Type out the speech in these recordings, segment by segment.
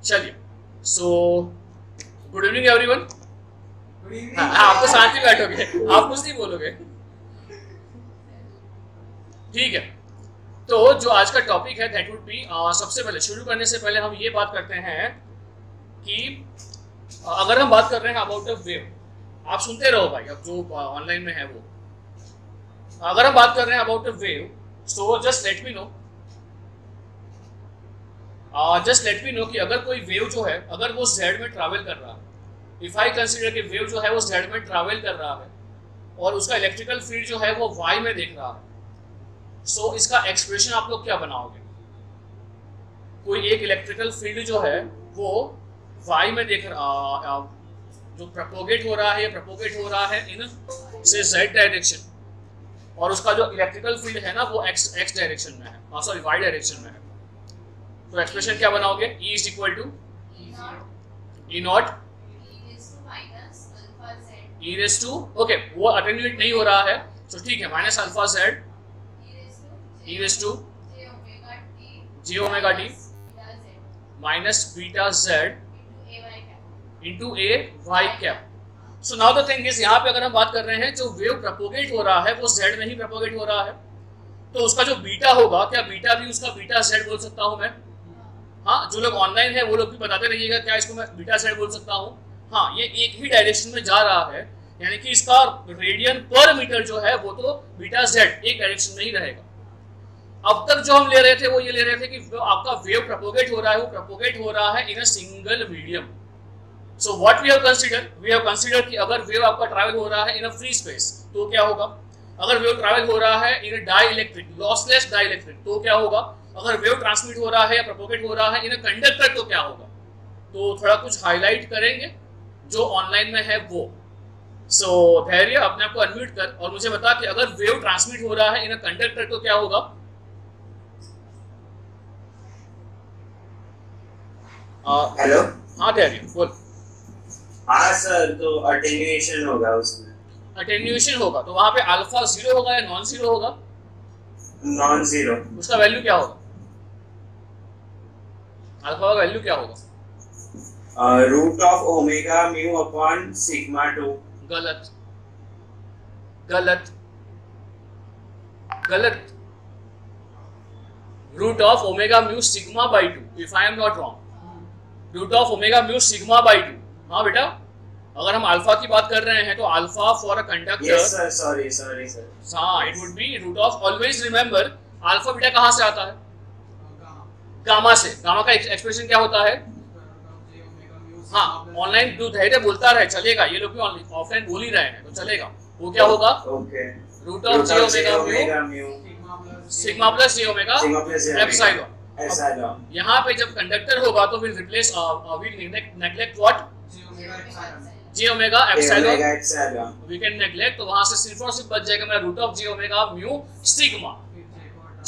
चलिए, so good evening everyone. आप तो साथ ही बैठोगे, आप कुछ नहीं बोलोगे, ठीक है। तो जो आज का टॉपिक है दैट वुड बी, सबसे पहले शुरू करने से पहले हम ये बात करते हैं कि अगर हम बात कर रहे हैं अबाउट द वेव, आप सुनते रहो भाई, अब जो ऑनलाइन में है वो, अगर हम बात कर रहे हैं about the wave, so just let me no कि अगर कोई वेव जो है अगर वो z में ट्रैवल कर रहा है, इफ आई कंसीडर कि वेव जो है वो z में ट्रैवल कर रहा है और उसका इलेक्ट्रिकल फील्ड जो है वो y में देख रहा है, सो इसका एक्सप्रेशन आप लोग क्या बनाओगे? कोई एक इलेक्ट्रिकल फील्ड जो है वो y में देख रहा, जो प्रपोगेट हो रहा है इन से z डायरेक्शन, और उसका जो इलेक्ट्रिकल फील्ड है ना वो x डायरेक्शन में है, सॉरी y डायरेक्शन में है, तो एक्सप्रेशन क्या बनाओगे? E is equal to E naught E raise to, okay वो अटेन्यूएट नहीं हो रहा है तो ठीक है, minus alpha z E raise to j omega t minus beta z into a y cap. So now the thing is, यहाँ पे अगर हम बात कर रहे हैं जो वेव प्रपोगेट हो रहा है वो z में ही प्रपोगेट हो रहा है, तो उसका जो बीटा होगा, क्या बीटा भी उसका बीटा z बोल सकता हूँ मैं? हाँ, जो लोग ऑनलाइन है वो लोग भी बताते रहिएगा क्या इसको मैं बीटा z बोल सकता हूँ? हाँ, ये एक ही डायरेक्शन में जा रहा है, यानी कि इसका रेडियन पर मीटर जो है वो तो बीटा z एक डायरेक्शन में ही रहेगा। अब तक जो हम ले रहे थे वो ये ले रहे थे कि आपका वेव प्रपोगेट हो रहा है, वो प्रपोगेट हो रहा है in a single medium. So what we have consider कि अगर वेव आपका ट्रैवल हो रहा है इन अ फ्री स्पेस तो क्या होगा? अगर वेव ट्रैवल हो रहा है in a dielectric, lossless dielectric तो क्या होगा? अगर वेव ट्रांसमिट हो रहा है या प्रोपोगेट हो रहा है इन अ कंडक्टर तो क्या होगा? तो थोड़ा कुछ हाईलाइट करेंगे जो ऑनलाइन में है वो। सो धैर्य, अपने आप को अनम्यूट कर और मुझे बता कि अगर वेव ट्रांसमिट हो रहा है इन अ कंडक्टर तो क्या होगा? हेलो, हाँ धैर्य बोल। हाँ सर, तो अटेन्यूएशन होगा उसमें। अटेन्यूएशन होगा तो वहां पे अल्फा जीरो होगा या नॉन जीरो होगा? Non zero. उसका वैल्यू क्या होगा? अल्फा का वैल्यू क्या होगा? Root of omega mu upon sigma 2। गलत गलत गलत। Root of omega mu sigma by 2, if I am not wrong, root of omega mu sigma by 2। हाँ बेटा, अगर हम अल्फा की बात कर रहे हैं तो alpha for a conductor, yes sir, sorry sir. हाँ, it would be root of, always remember alpha beta कहाँ से आता है? गामा से। गामा का एक्सप्रेशन क्या होता है? हाँ, ऑनलाइन तू धैर्य बोलता रहे, चलेगा, ये लोग भी ऑफलाइन बोल ही रहे हैं तो चलेगा। वो क्या होगा? Okay, root of j omega mu sigma plus j omega epsilon. यहाँ पे जब कंडक्टर होगा तो will replace, will neglect what? j omega epsilon we can neglect, तो वहां से सिर्फ और सिर्फ बच जाएगा मेरा root of j omega mu sigma.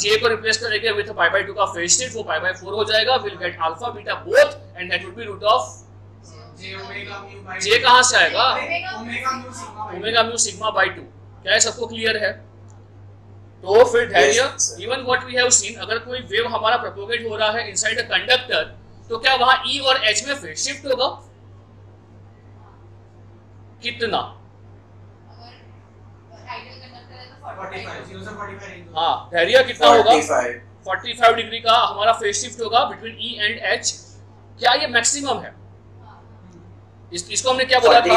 j को रिप्लेस करेंगे विद पाई बाय 2 का फेज शिफ्ट, वो पाई बाय 4 हो जाएगा, will get alpha beta both and that would be root of j कहां से आएगा? Omega mu sigma by 2। क्या है, सबको क्लियर है? तो फिर धैर्य, even what we have seen, अगर कोई वेव हमारा प्रोपोगेट हो रहा है इनसाइड अ कंडक्टर तो क्या वहां E और H में फेज शिफ्ट होगा? कितना? हाँ धैर्य, कितना होगा? 45 डिग्री का हमारा फेज शिफ्ट होगा बिटवीन E एंड H। क्या ये मैक्सिमम है? इसको हमने क्या बोला था?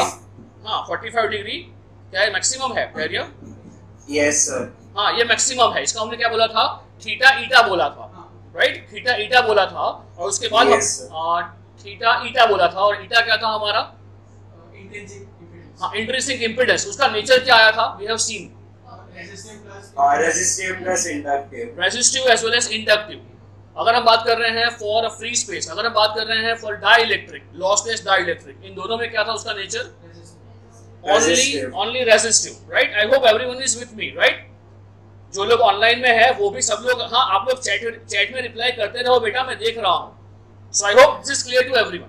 हाँ, 45 डिग्री क्या है, मैक्सिमम है धैर्य? Yes sir. हाँ, ये मैक्सिमम है। इसका हमने क्या बोला था? थीटा ईटा बोला था, राइट? थीटा ईटा बोला था और उसके बाद थीटा ईटा बोला था, और ईटा क्या था हमारा? Intrinsic impedance. उसका नेचर क्या आया था? We have seen resistive plus inductive, resistive as well as inductive. अगर हम बात कर रहे हैं फॉर अ फ्री स्पेस, अगर हम बात कर रहे हैं फॉर डाइइलेक्ट्रिक, लॉसलेस डाइइलेक्ट्रिक, इन दोनों में क्या था उसका nature? Only resistive, right? I hope everyone is with me, right? जो लोग ऑनलाइन में है वो भी सब लोग, हाँ आप लोग चैट में रिप्लाई करते रहो बेटा, मैं देख रहा हूँ। So I hope this is clear to everyone.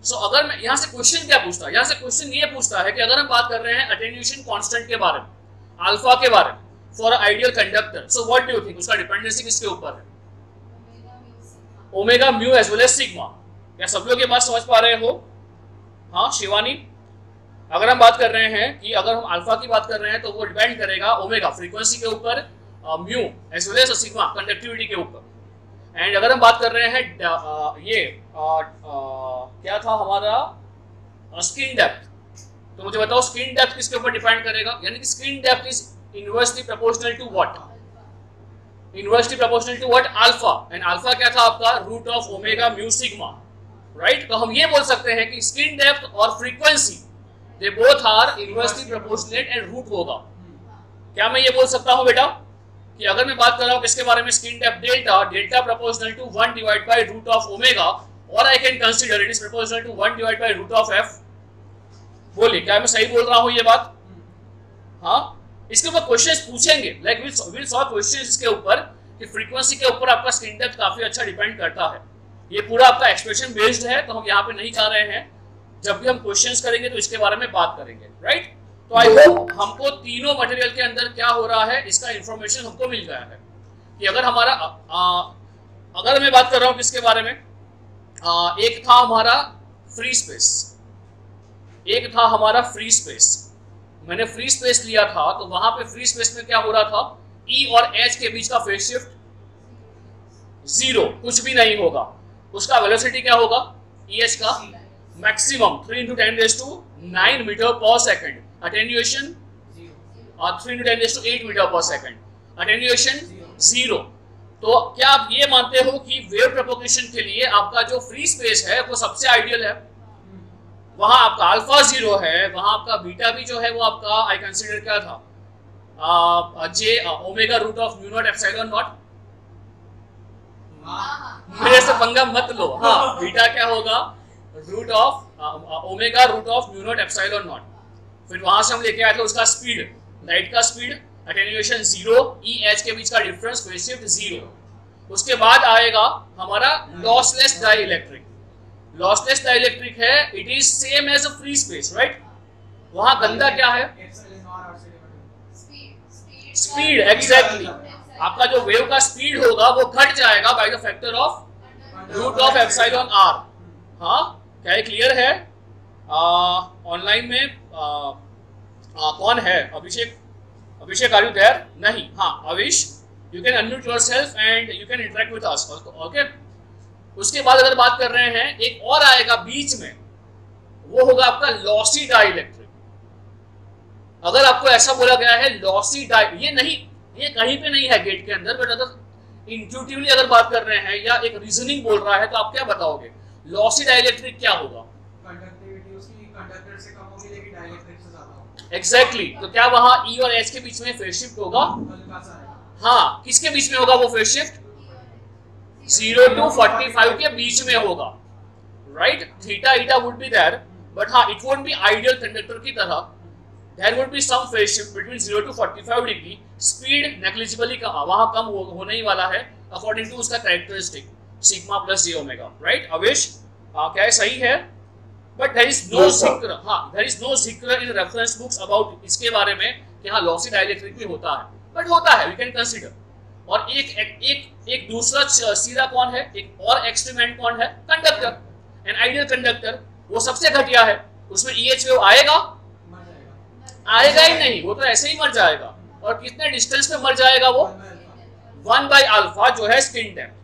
So अगर मैं यहाँ से क्वेश्चन क्या पूछता है? यहाँ से क्वेश्चन ये पूछता है कि अगर हम बात कर रहे हैं अटेन्यूएशन कांस्टेंट के बारे में, अल्फा के बारे में, for ideal conductor, so what do you think उसका डिपेंडेंसी किसके ऊपर है? Omega mu as well as sigma. क्या सब लोग ये बात समझ पा रहे हो? हाँ शिवानी, अगर हम बात कर रहे हैं कि अगर हम अल्फा की बात कर रहे हैं तो वो डिपेंड करेगा ओमेगा फ्रीक्वेंसी के ऊपर, mu as well as sigma conductivity के ऊपर। एंड अगर हम बात कर रहे हैं क्या था हमारा स्क्रीन डेप्थ, तो मुझे बताओ स्क्रीन डेप्थ किसके ऊपर डिपेंड करेगा? यानी कि screen depth is inversely proportional to what? Inversely proportional to what? Alpha. And alpha क्या था आपका? Root of omega mu sigma, right? तो हम ये बोल सकते हैं कि स्क्रीन डेप्थ और frequency they both are inversely proportionate and root होगा। क्या मैं ये बोल सकता हूं बेटा कि अगर मैं बात कर रहा हूं किसके बारे में? Skin depth delta, delta proportional to 1 divide by root of omega, और I can consider it is proportional to 1 divide by root of F. बोलिए क्या मैं सही बोल रहा हूं ये बात? हाँ, इसके ऊपर क्वेश्चंस पूछेंगे, लाइक विल सॉल्व क्वेश्चंस इसके ऊपर कि फ्रीक्वेंसी के ऊपर आपका स्क्रीन डेप्थ काफी अच्छा डिपेंड करता है। ये पूरा आपका एक्सप्रेशन बेस्ड है, तो हम यहाँ पे नहीं जा रहे हैं। जब भी हम क्वेश्चंस करेंगे तो इसके बारे में बात करेंगे, राइट? तो आई होप हमको तीनों मटेरियल के अंदर क्या हो रहा है इसका इंफॉर्मेशन हमको मिल गया है कि अगर हमारा अगर मैं बात कर रहा हूँ किसके बारे में, एक था हमारा फ्री स्पेस, एक था हमारा फ्री स्पेस। मैंने फ्री स्पेस लिया था तो वहां पे फ्री स्पेस में क्या हो रहा था? E और H के बीच का फेज शिफ्ट 0, कुछ भी नहीं होगा। उसका वेलोसिटी क्या होगा? EH का मैक्सिमम 3 × 10⁹ मीटर पर सेकंड, अटेन्यूएशन 3 × 10⁸ मीटर पर सेकंड, अटेन्यूएशन 0। तो क्या आप ये मानते हो कि वेव प्रोपोगेशन के लिए आपका जो फ्री स्पेस है वो सबसे आइडियल है? वहां आपका अल्फा 0 है, वहां आपका बीटा भी जो है वो आपका आई कंसीडर क्या था? J omega root of mu naught epsilon naught. मेरे से पंगा मत लो। हाँ, बीटा क्या होगा? Root of omega root of mu naught epsilon naught. फिर वहां से हम लेके आए थे उसका स्पीड, लाइट का स्पीड, अटेन्यूएशन 0, EH के बीच का डिफरेंस, फेज शिफ्ट 0। उसके बाद आएगा हमारा लॉसलेस डाइइलेक्ट्रिक। लॉसलेस डाइइलेक्ट्रिक है, it is same as a free space, right? वहां गंदा क्या है? Speed, exactly. आपका जो वेव का स्पीड होगा वो घट जाएगा by the factor of root of epsilon r। हाँ, क्या ये क्लियर है? ऑनलाइन में कौन है? Abhishek are you there? नहीं। हाँ Avish, you can unmute yourself and you can interact with us, okay? उसके बाद अगर बात कर रहे हैं एक और आएगा बीच में, वो होगा आपका लॉसी डाइइलेक्ट्रिक। अगर आपको ऐसा बोला गया है लॉसी ये नहीं, ये कहीं पे नहीं है गेट के अंदर, बट अगर इंट्यूटिवली अगर बात कर रहे हैं या एक रीजनिंग बोल रहा है तो आप क्या बताओगे? लॉसी डाइइलेक्ट्रिक क्या होगा? कंडक्टिविटी उसकी कंडक्टर से कम होगी लेकिन डाइइलेक्ट्रिक से ज्यादा होगी। एग्जैक्टली। तो क्या वहां E और H के बीच में फेज शिफ्ट होगा? हाँ, किसके बीच में होगा वो फेज शिफ्ट? 0 to 45 के बीच में होगा, right? Theta eta would be there, but हाँ it won't be ideal conductor की तरह। There would be some phase shift between 0 to 45 degree. Speed negligibly वहां कम होने ही वाला है अकॉर्डिंग टू उसका कैरेक्टरिस्टिक सिग्मा प्लस जे ओमेगा, राइट? अवेश क्या है? सही है, बट देयर इज नो जिक्र, हाँ देयर इज नो जिक्र इन रेफरेंस बुक्स अबाउट इसके बारे में कि हाँ लॉसी डाइइलेक्ट्रिक भी होता है, बट होता है, वी कैन कंसीडर। और एक दूसरा सीधा कौन है? एक और एक्सट्रीम कौन है? Conductor, an ideal conductor. वो सबसे घटिया है, उसमें EH वेव आएगा ही नहीं, वो तो ऐसे ही मर जाएगा। और कितने डिस्टेंस पे मर जाएगा वो? 1/α जो है स्क्रीन डेप्थ,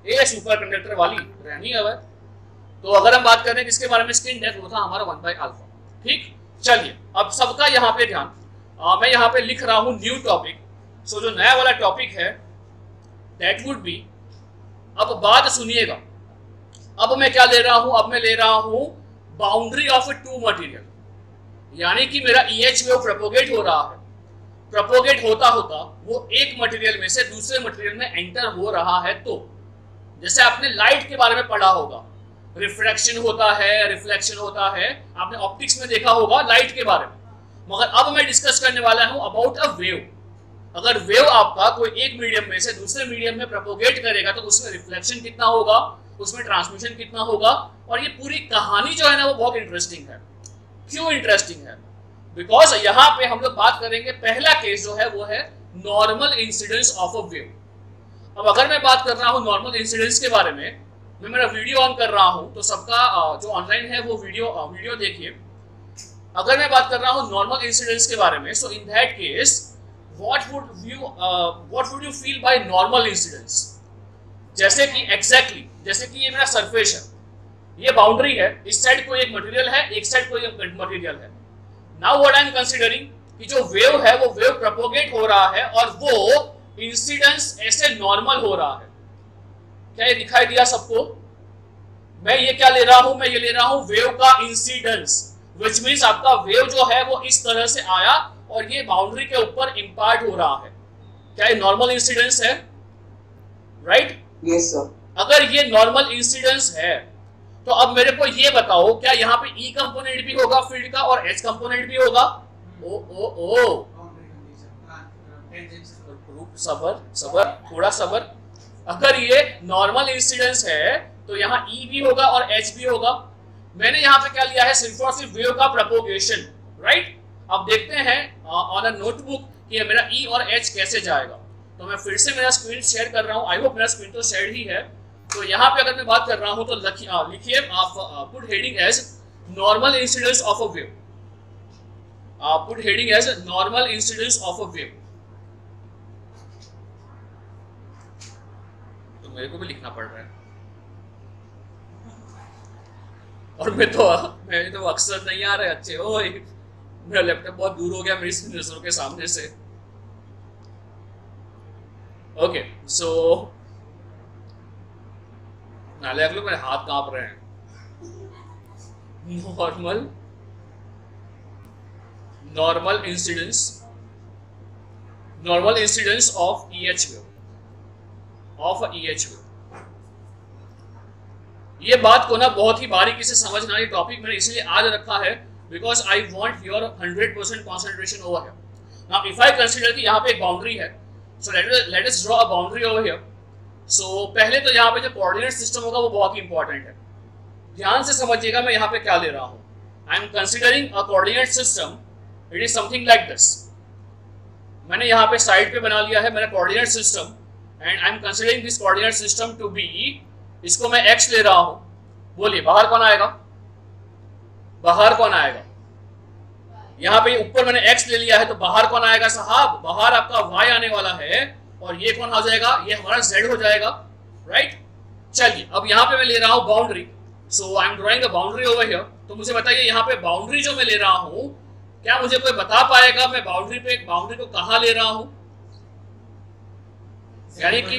ये सुपर कंडक्टर वाली रहनी है। तो अगर हम बात करें किसके बारे में? स्क्रीन डेप्थ, वो था हमारा 1/α। ठीक, चलिए अब सबका यहाँ पे ध्यान, मैं यहाँ पे लिख रहा हूँ न्यू टॉपिक। सो जो नया वाला टॉपिक है दैट वुड बी, अब बात सुनिएगा, अब मैं क्या ले रहा हूँ? अब मैं ले रहा हूँ बाउंड्री ऑफ टू मटेरियल। यानी कि मेरा EH वेव प्रोपोगेट हो रहा है, प्रोपोगेट होता होता वो एक मटेरियल में से दूसरे मटेरियल में एंटर हो रहा है। तो जैसे आपने लाइट के बारे में पढ़ा होगा, रिफ्रैक्शन होता है, रिफ्लेक्शन होता है, आपने ऑप्टिक्स में देखा होगा लाइट के बारे में। मगर अब मैं डिस्कस करने वाला हूं अबाउट अ वेव। अगर वेव आपका कोई एक मीडियम में से दूसरे मीडियम में प्रोपोगेट करेगा तो उसमें रिफ्लेक्शन कितना होगा, उसमें ट्रांसमिशन कितना होगा। और ये पूरी कहानी जो है ना वो बहुत इंटरेस्टिंग है। क्यों इंटरेस्टिंग है? बिकॉज यहाँ पे हम लोग बात करेंगे, पहला केस जो है वो है normal incidence of a wave. अब अगर मैं बात कर रहा हूँ नॉर्मल इंसिडेंस के बारे में, मैं मेरा वीडियो ऑन कर रहा हूँ, तो सबका जो ऑनलाइन है वो वीडियो देखिए। अगर मैं बात कर रहा हूँ नॉर्मल इंसिडेंट्स के बारे में, so in that case what would you feel by normal incidents? जैसे कि एग्जैक्टली जैसे कि ये मेरा सरफेस है, ये बाउंड्री है, इस साइड कोई एक मटेरियल है, एक साइड कोई एक मटेरियल है। Now what I am considering कि जो वेव है वो वेव प्रोपोगेट हो रहा है और वो इंसिडेंस ऐसे नॉर्मल हो रहा है। क्या ये दिखाई दिया सबको? मैं ये क्या ले रहा हूं? मैं ये ले रहा हूं वेव का इंसिडेंस, व्हिच मींस आपका वेव जो है वो इस तरह से आया और ये बाउंड्री के ऊपर इंपार्ट हो रहा है। क्या ये नॉर्मल इंसिडेंस है? राइट? Yes sir. अगर ये नॉर्मल इंसिडेंस है तो अब मेरे को ये बताओ, क्या यहाँ पे ई कंपोनेंट भी होगा फील्ड का और एच कंपोनेंट भी होगा? ओ सबर थोड़ा सबर। अगर ये नॉर्मल इंसिडेंस है तो यहाँ ई भी होगा और एच भी होगा। मैंने यहाँ पे क्या लिया है? सिर्फ और सिर्फ वेव का प्रोपोगेशन, राइट? अब देखते हैं ऑन अ नोटबुक कि ये मेरा ई और एच कैसे जाएगा। तो मैं फिर से मेरा स्क्रीन शेयर कर रहा हूँ। आई होप मेरा स्क्रीन तो शेयर ही है। तो यहाँ पे अगर मैं बात कर रहा हूँ तो लिखिए आप put heading as normal incidence of a wave. Put heading as normal incidence of a wave. तो मेरे को भी लिखना पड़ रहा है और मैं तो अक्सर नहीं आ रहे अच्छे। ओए मेरा लैपटॉप बहुत दूर हो गया मेरी नजरों के सामने से। ओके सो नाले अगले मेरे हाथ कांप रहे हैं। Normal incidence of EH wave, ये बात को ना बहुत ही बारीकी से समझना। ये टॉपिक मैंने इसलिए आज रखा है because I want your 100% concentration over here. Now if I consider कि यहाँ पे एक बाउंड्री है, so let us draw a boundary over here. So पहले तो यहाँ पे जो कोऑर्डिनेट सिस्टम होगा वो बहुत ही इंपॉर्टेंट है। ध्यान से समझिएगा मैं यहाँ पे क्या ले रहा हूँ। I am considering a coordinate system, it is something like this. मैंने यहाँ पे साइड पे बना लिया है मेरा coordinate system and I am considering this coordinate system to be, इसको मैं x ले रहा हूँ। बोलिए बाहर कौन आएगा? बाहर कौन आएगा? यहाँ पे ऊपर मैंने x ले लिया है तो बाहर कौन आएगा साहब? बाहर आपका y आने वाला है और ये कौन आ जाएगा? ये हमारा z हो जाएगा, राइट? चलिए अब यहाँ पे मैं ले रहा हूँ boundary. So I am drawing a boundary over here. तो मुझे बताइए यहाँ पे बाउंड्री जो मैं ले रहा हूँ, क्या मुझे कोई बता पाएगा मैं बाउंड्री को कहाँ ले रहा हूँ? यानी कि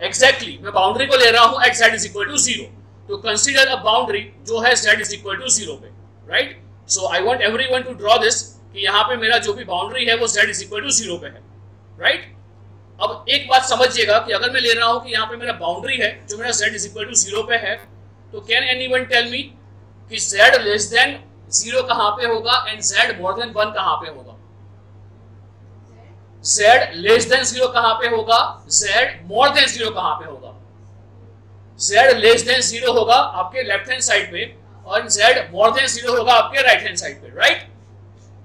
एग्जैक्टली मैं बाउंड्री को ले रहा हूँ at z is equal to 0। तो कंसीडर अ बाउंड्री जो है z इज इक्वल टू 0 पे, right? So I want everyone to draw this कि यहाँ पे मेरा जो भी बाउंड्री है वो z इज इक्वल टू 0 पे है, राइट? अब एक बात समझिएगा कि अगर मैं ले रहा हूँ कि यहाँ पे मेरा बाउंड्री है जो मेरा z इज इक्वल टू 0 पे है, तो कैन एनीवन टेल मी कि z लेस देन 0 कहाँ पे होगा एंड z मोर देन 1 कहाँ पे होगा? z लेस देन 0 कहाँ पे होगा? z मोर देन 0 कहाँ पे होगा? z लेस देन 0 होगा आपके लेफ्ट हैंड साइड पे और z मोर देन 0 होगा आपके राइट हैंड साइड पे, राइट?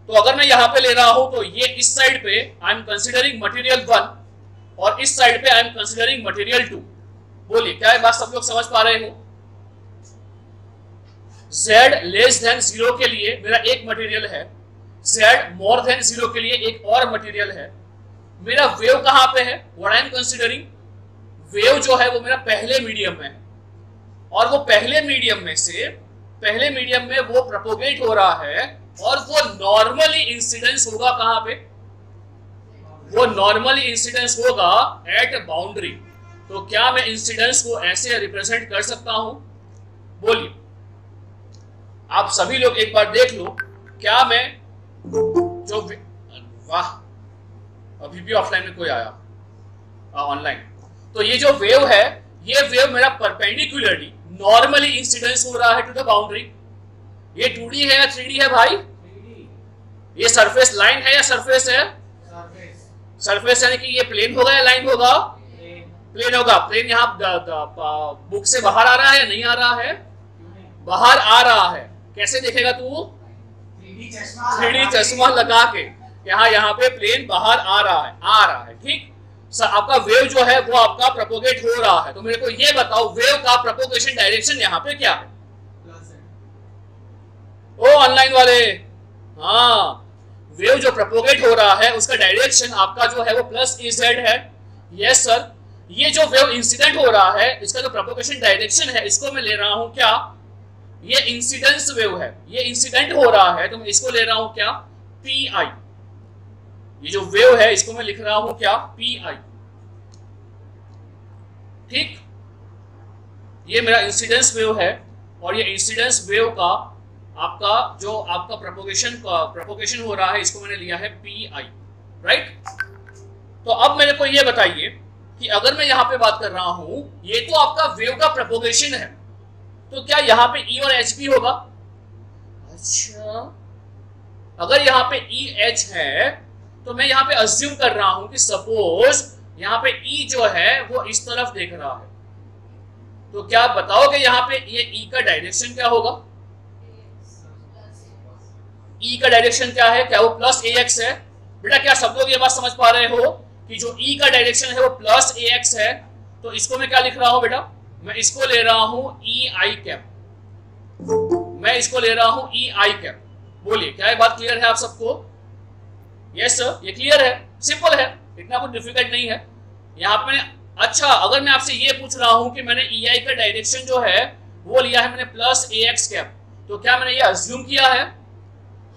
तो अगर मैं यहाँ पे ले रहा हूं तो ये इस साइड पे आई एम कंसीडरिंग मटेरियल 1 और इस साइड पे आई एम कंसीडरिंग मटेरियल 2। बोलिए क्या ये बात सब लोग समझ पा रहे हो? z लेस देन 0 के लिए मेरा एक मटेरियल है, z मोर देन 0 के लिए एक और मटेरियल है। मेरा वेव कहाँ पे है? What I am considering, wave जो है वो मेरा पहले मीडियम में है और वो पहले मीडियम में वो प्रोपोगेट हो रहा है और वो नॉर्मली इंसिडेंस होगा कहाँ पे? वो नॉर्मली इंसिडेंस होगा एट बाउंड्री। तो क्या मैं इंसिडेंस को ऐसे रिप्रेजेंट कर सकता हूं? बोलिए आप सभी लोग एक बार देख लो। क्या मैं जो वाह अभी भी ऑफलाइन में कोई आया ऑनलाइन। तो ये जो वेव है, ये वेव मेरा परपेंडिकुलरली नॉर्मली इंसिडेंस हो रहा है टू द बाउंड्री। ये 2D है या 3D है भाई? ये सरफेस लाइन है या सरफेस है? सरफेस यानी कि ये प्लेन होगा या लाइन होगा? प्लेन होगा। प्लेन यहाँ बुक से बाहर आ रहा है या नहीं आ रहा है? बाहर आ रहा है। कैसे देखेगा तू? 3D चश्मा लगा के। यहाँ पे प्लेन बाहर आ रहा है, ठीक? सर आपका वेव जो है वो आपका प्रोपोगेट हो रहा है, तो मेरे को ये बताओ वेव का प्रोपोगेशन डायरेक्शन यहाँ पे क्या है? ओ ऑनलाइन वाले, हाँ वेव जो प्रोपोगेट हो रहा है उसका डायरेक्शन आपका जो है वो प्लस ई जेड है। यस सर, ये जो वेव इंसिडेंट हो रहा है इसका जो प्रोपोगेशन डायरेक्शन है इसको मैं ले रहा हूं क्या? ये इंसिडेंस वेव है, ये इंसिडेंट हो रहा है तो मैं इसको ले रहा हूं क्या? P I. ये जो वेव है इसको मैं लिख रहा हूं क्या? P I. ठीक, ये मेरा इंसिडेंस वेव है और ये इंसिडेंस वेव का आपका जो आपका प्रोपोगेशन हो रहा है इसको मैंने लिया है पी आई, राइट। तो अब मेरे को ये बताइए कि अगर मैं यहां पे बात कर रहा हूं, ये तो आपका वेव का प्रोपोगेशन है, तो क्या यहां पे ई और एच भी होगा? अच्छा, अगर यहां पे ई एच है तो मैं यहां पे अज्यूम कर रहा हूं कि सपोज यहां पे ई जो है वो इस तरफ देख रहा है, तो क्या आप बताओगे यहां पे ये ई का डायरेक्शन क्या होगा? ई का डायरेक्शन क्या है? क्या वो प्लस ए एक्स है? बेटा क्या सब लोग ये बात समझ पा रहे हो कि जो ई का डायरेक्शन है वो प्लस ए एक्स है? तो इसको मैं क्या लिख रहा हूं बेटा? मैं इसको ले रहा हूं ई आई कैप, मैं इसको ले रहा हूं ई आई कैप। बोलिए क्या ये बात क्लियर है आप सबको? यस सर, ये क्लियर है, सिंपल है, इतना कुछ डिफिकल्ट नहीं है। यहाँ पे मैंने, अच्छा अगर मैं आपसे ये पूछ रहा हूं कि मैंने ई आई का डायरेक्शन जो है वो लिया है मैंने प्लस ए एक्स कैप, तो क्या मैंने ये अज्यूम किया है?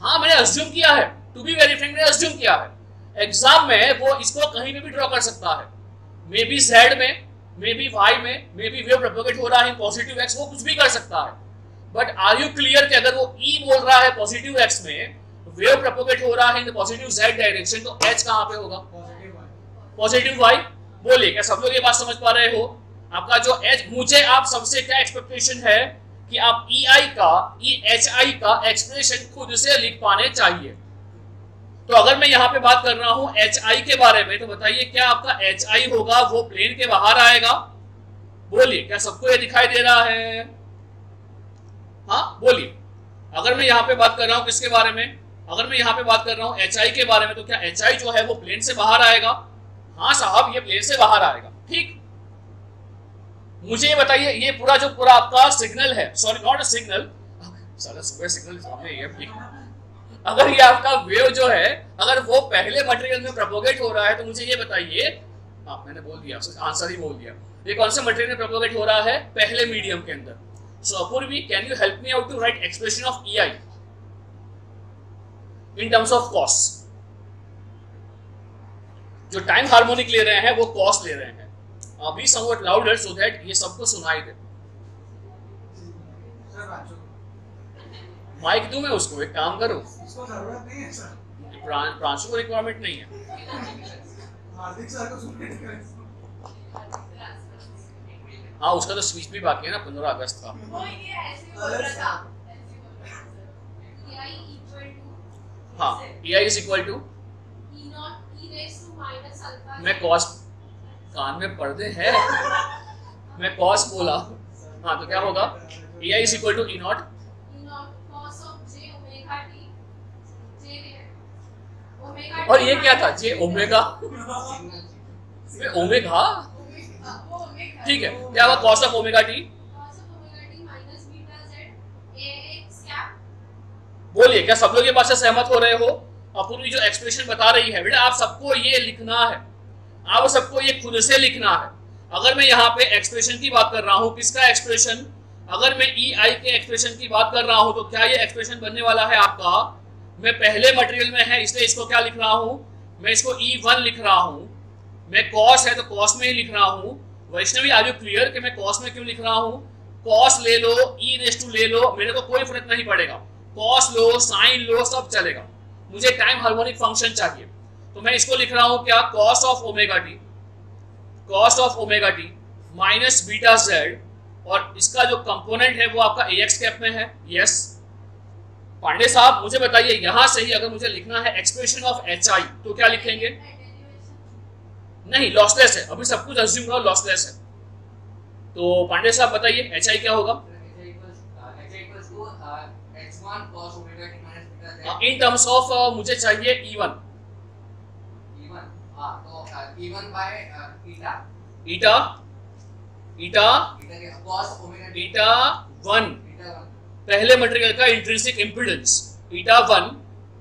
हाँ मैंने अज्यूम किया है, टू बी वेरी फ्रैंक मैंने अज्यूम किया है। एग्जाम में वो इसको कहीं पे भी ड्रॉ कर सकता है, मे बी जेड में, मे बी वाई में, मे बी वेव प्रोपोगेट हो रहा है पॉजिटिव एक्स, वो कुछ भी कर सकता है। बट आर यू क्लियर कि अगर वो ई बोल रहा है पॉजिटिव एक्स में, वेव प्रोपोगेट हो रहा है in the positive z direction, तो एच कहां पे होगा? Positive y. बोलिए क्या सब लोग ये बात समझ पा रहे हो? आपका जो एच, मुझे आप सबसे क्या एक्सपेक्टेशन है कि आप ई आई का, ई एच आई का एक्सप्रेशन खुद से लिख पाने चाहिए। तो अगर मैं यहाँ पे बात कर रहा हूं एच आई के बारे में, तो बताइए क्या आपका एच आई होगा वो प्लेन के बाहर आएगा? बोलिए क्या सबको ये दिखाई दे रहा है? हाँ बोलिए, अगर मैं यहाँ पे बात कर रहा हूँ किसके बारे में? अगर मैं यहाँ पे बात कर रहा हूँ एच आई के बारे में, तो क्या एच आई जो है वो प्लेन से बाहर आएगा? हाँ साहब, ये प्लेन से बाहर आएगा। ठीक, मुझे ये बताइए, ये पूरा जो पूरा आपका सिग्नल है, सॉरी नॉट अ सिग्नल, सारा सुबह सिग्नल सामने है, अगर ये आपका वेव जो है अगर वो पहले मटेरियल में प्रोपोगेट हो रहा है, तो मुझे ये बताइए, हाँ मैंने बोल दिया, आंसर ही बोल दिया, ये कौन से मटेरियल में प्रोपोगेट हो रहा है? पहले मीडियम के अंदर। So Apurvi, can you help me out to write expression of E I in terms of cos? जो टाइम हार्मोनिक ले रहे हैं वो कॉस ले रहे हैं। Be somewhat louder so that ये सबको सुनाई दे। माइक दूं मैं उसको? एक काम करो, इसको जरूरत नहीं है सर, प्रांशु को रिक्वायरमेंट नहीं है। हार्दिक सर को सुनने दीजिए। हाँ उसका तो स्पीच भी बाकी है ना 15 अगस्त का। वो ये ऐसे बोल रहा था, EI equal to, हाँ EI is equal to E naught e raised to minus alpha, मैं कॉस, कान में पर्दे हैं, मैं कॉस बोला, हाँ तो क्या होगा? EI is equal to E naught cos of j omega t, j omega, और ये क्या था? j ओमेगा, ओमेगा, ठीक है, क्या होगा? cos of omega t, cos of omega t minus beta z ax cap। बोलिए क्या सब लोग ये बात से सहमत हो रहे हो? अपूर्वी जो एक्सप्रेशन बता रही है बेटा, आप सबको ये लिखना है, आप सबको ये खुद से लिखना है। अगर मैं यहाँ पे एक्सप्रेशन की बात कर रहा हूँ, किसका एक्सप्रेशन? अगर मैं ई आई के एक्सप्रेशन की बात कर रहा हूँ, तो क्या ये एक्सप्रेशन बनने वाला है आपका? मैं पहले मटेरियल में है इसलिए इसको क्या लिख रहा हूँ? मैं इसको E1 लिख रहा हूँ। मैं कॉस है तो कॉस में ही लिख रहा हूँ। वैष्णवी आर यू क्लियर कि मैं कॉस में क्यों लिख रहा हूँ? कॉस ले लो, ई रेस टू ले लो, मेरे को कोई फर्क नहीं पड़ेगा, कॉस लो साइन लो सब चलेगा, मुझे टाइम हार्मोनिक फंक्शन चाहिए। तो मैं इसको लिख रहा हूँ क्या? Cos of omega T, cos of omega t minus beta Z, और इसका जो कंपोनेंट है वो आपका AX कैप में है। यस पांडे साहब मुझे बताइए, यहां से ही अगर मुझे लिखना है एक्सप्रेशन ऑफ HI तो क्या लिखेंगे? नहीं लॉसलेस है, अभी सब कुछ अज्यूम करो लॉसलेस है। तो पांडे साहब बताइए HI क्या होगा? इन टर्म्स ऑफ मुझे चाहिए E1। E1 by eta ईटा ईटा के cos ओमेगा t ईटा 1 eta 1 पहले मटेरियल का इंट्रिंसिक इम्पीडेंस ईटा 1,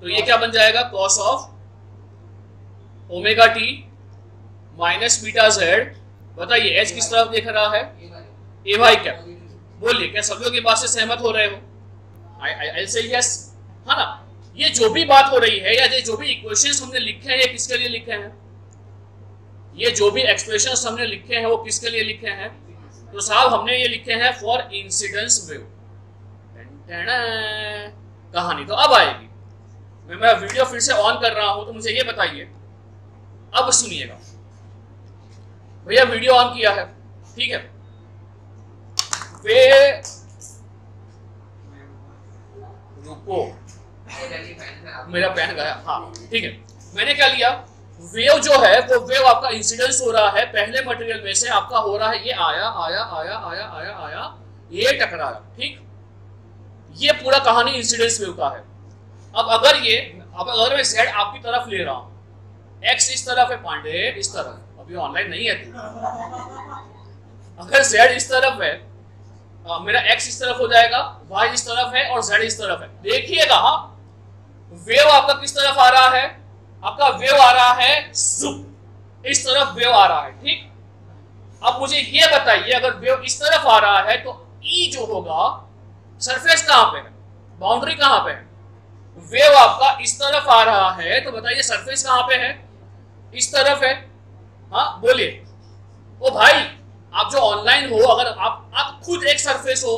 तो ये क्या बन जाएगा cos of omega t minus beta Z. बताइए एच किस तरफ देख रहा है, ए वाई क्या, बोलिए क्या सब लोग ये बात से सहमत हो रहे हो? आई से यस, हाँ ना। ये जो भी बात हो रही है या ये जो भी इक्वेशंस हमने लिखे हैं ये किसके लिए लिखे हैं, ये जो भी एक्सप्रेशंस हमने लिखे हैं वो किसके लिए लिखे हैं? तो साहब हमने ये लिखे हैं फॉर इंसिडेंस वेव। कहानी तो अब आएगी। मैं वीडियो फिर से ऑन कर रहा हूं तो मुझे ये बताइए, अब सुनिएगा भैया, वीडियो ऑन किया है, ठीक है। वे रुको, मेरा पेन गया, हाँ ठीक है। मैंने क्या लिया, वेव जो है वो वेव आपका इंसिडेंस हो रहा है पहले मटेरियल में से, आपका हो रहा है ये आया आया आया आया आया आया, ये टकराया, ठीक। ये पूरा कहानी इंसिडेंस वेव का है। अब अगर मैं z आपकी तरफ ले रहा हूं, x इस तरफ है पांडे, इस तरफ, अभी ऑनलाइन नहीं है तू। अगर z इस तरफ है, मेरा x इस तरफ हो जाएगा, y इस तरफ है और z इस तरफ है। देखिएगा वेव आपका किस तरफ आ रहा है, आपका वेव आ रहा है जुप, इस तरफ वेव आ रहा है, ठीक। अब मुझे ये बताइए, अगर वेव इस तरफ आ रहा है तो E जो होगा, सरफेस कहां पे है, बाउंड्री कहां पे है? वेव आपका इस तरफ आ रहा है तो बताइए सरफेस कहां पे है? इस तरफ है, हाँ बोलिए। ओ भाई आप जो ऑनलाइन हो, अगर आप खुद एक सरफेस हो,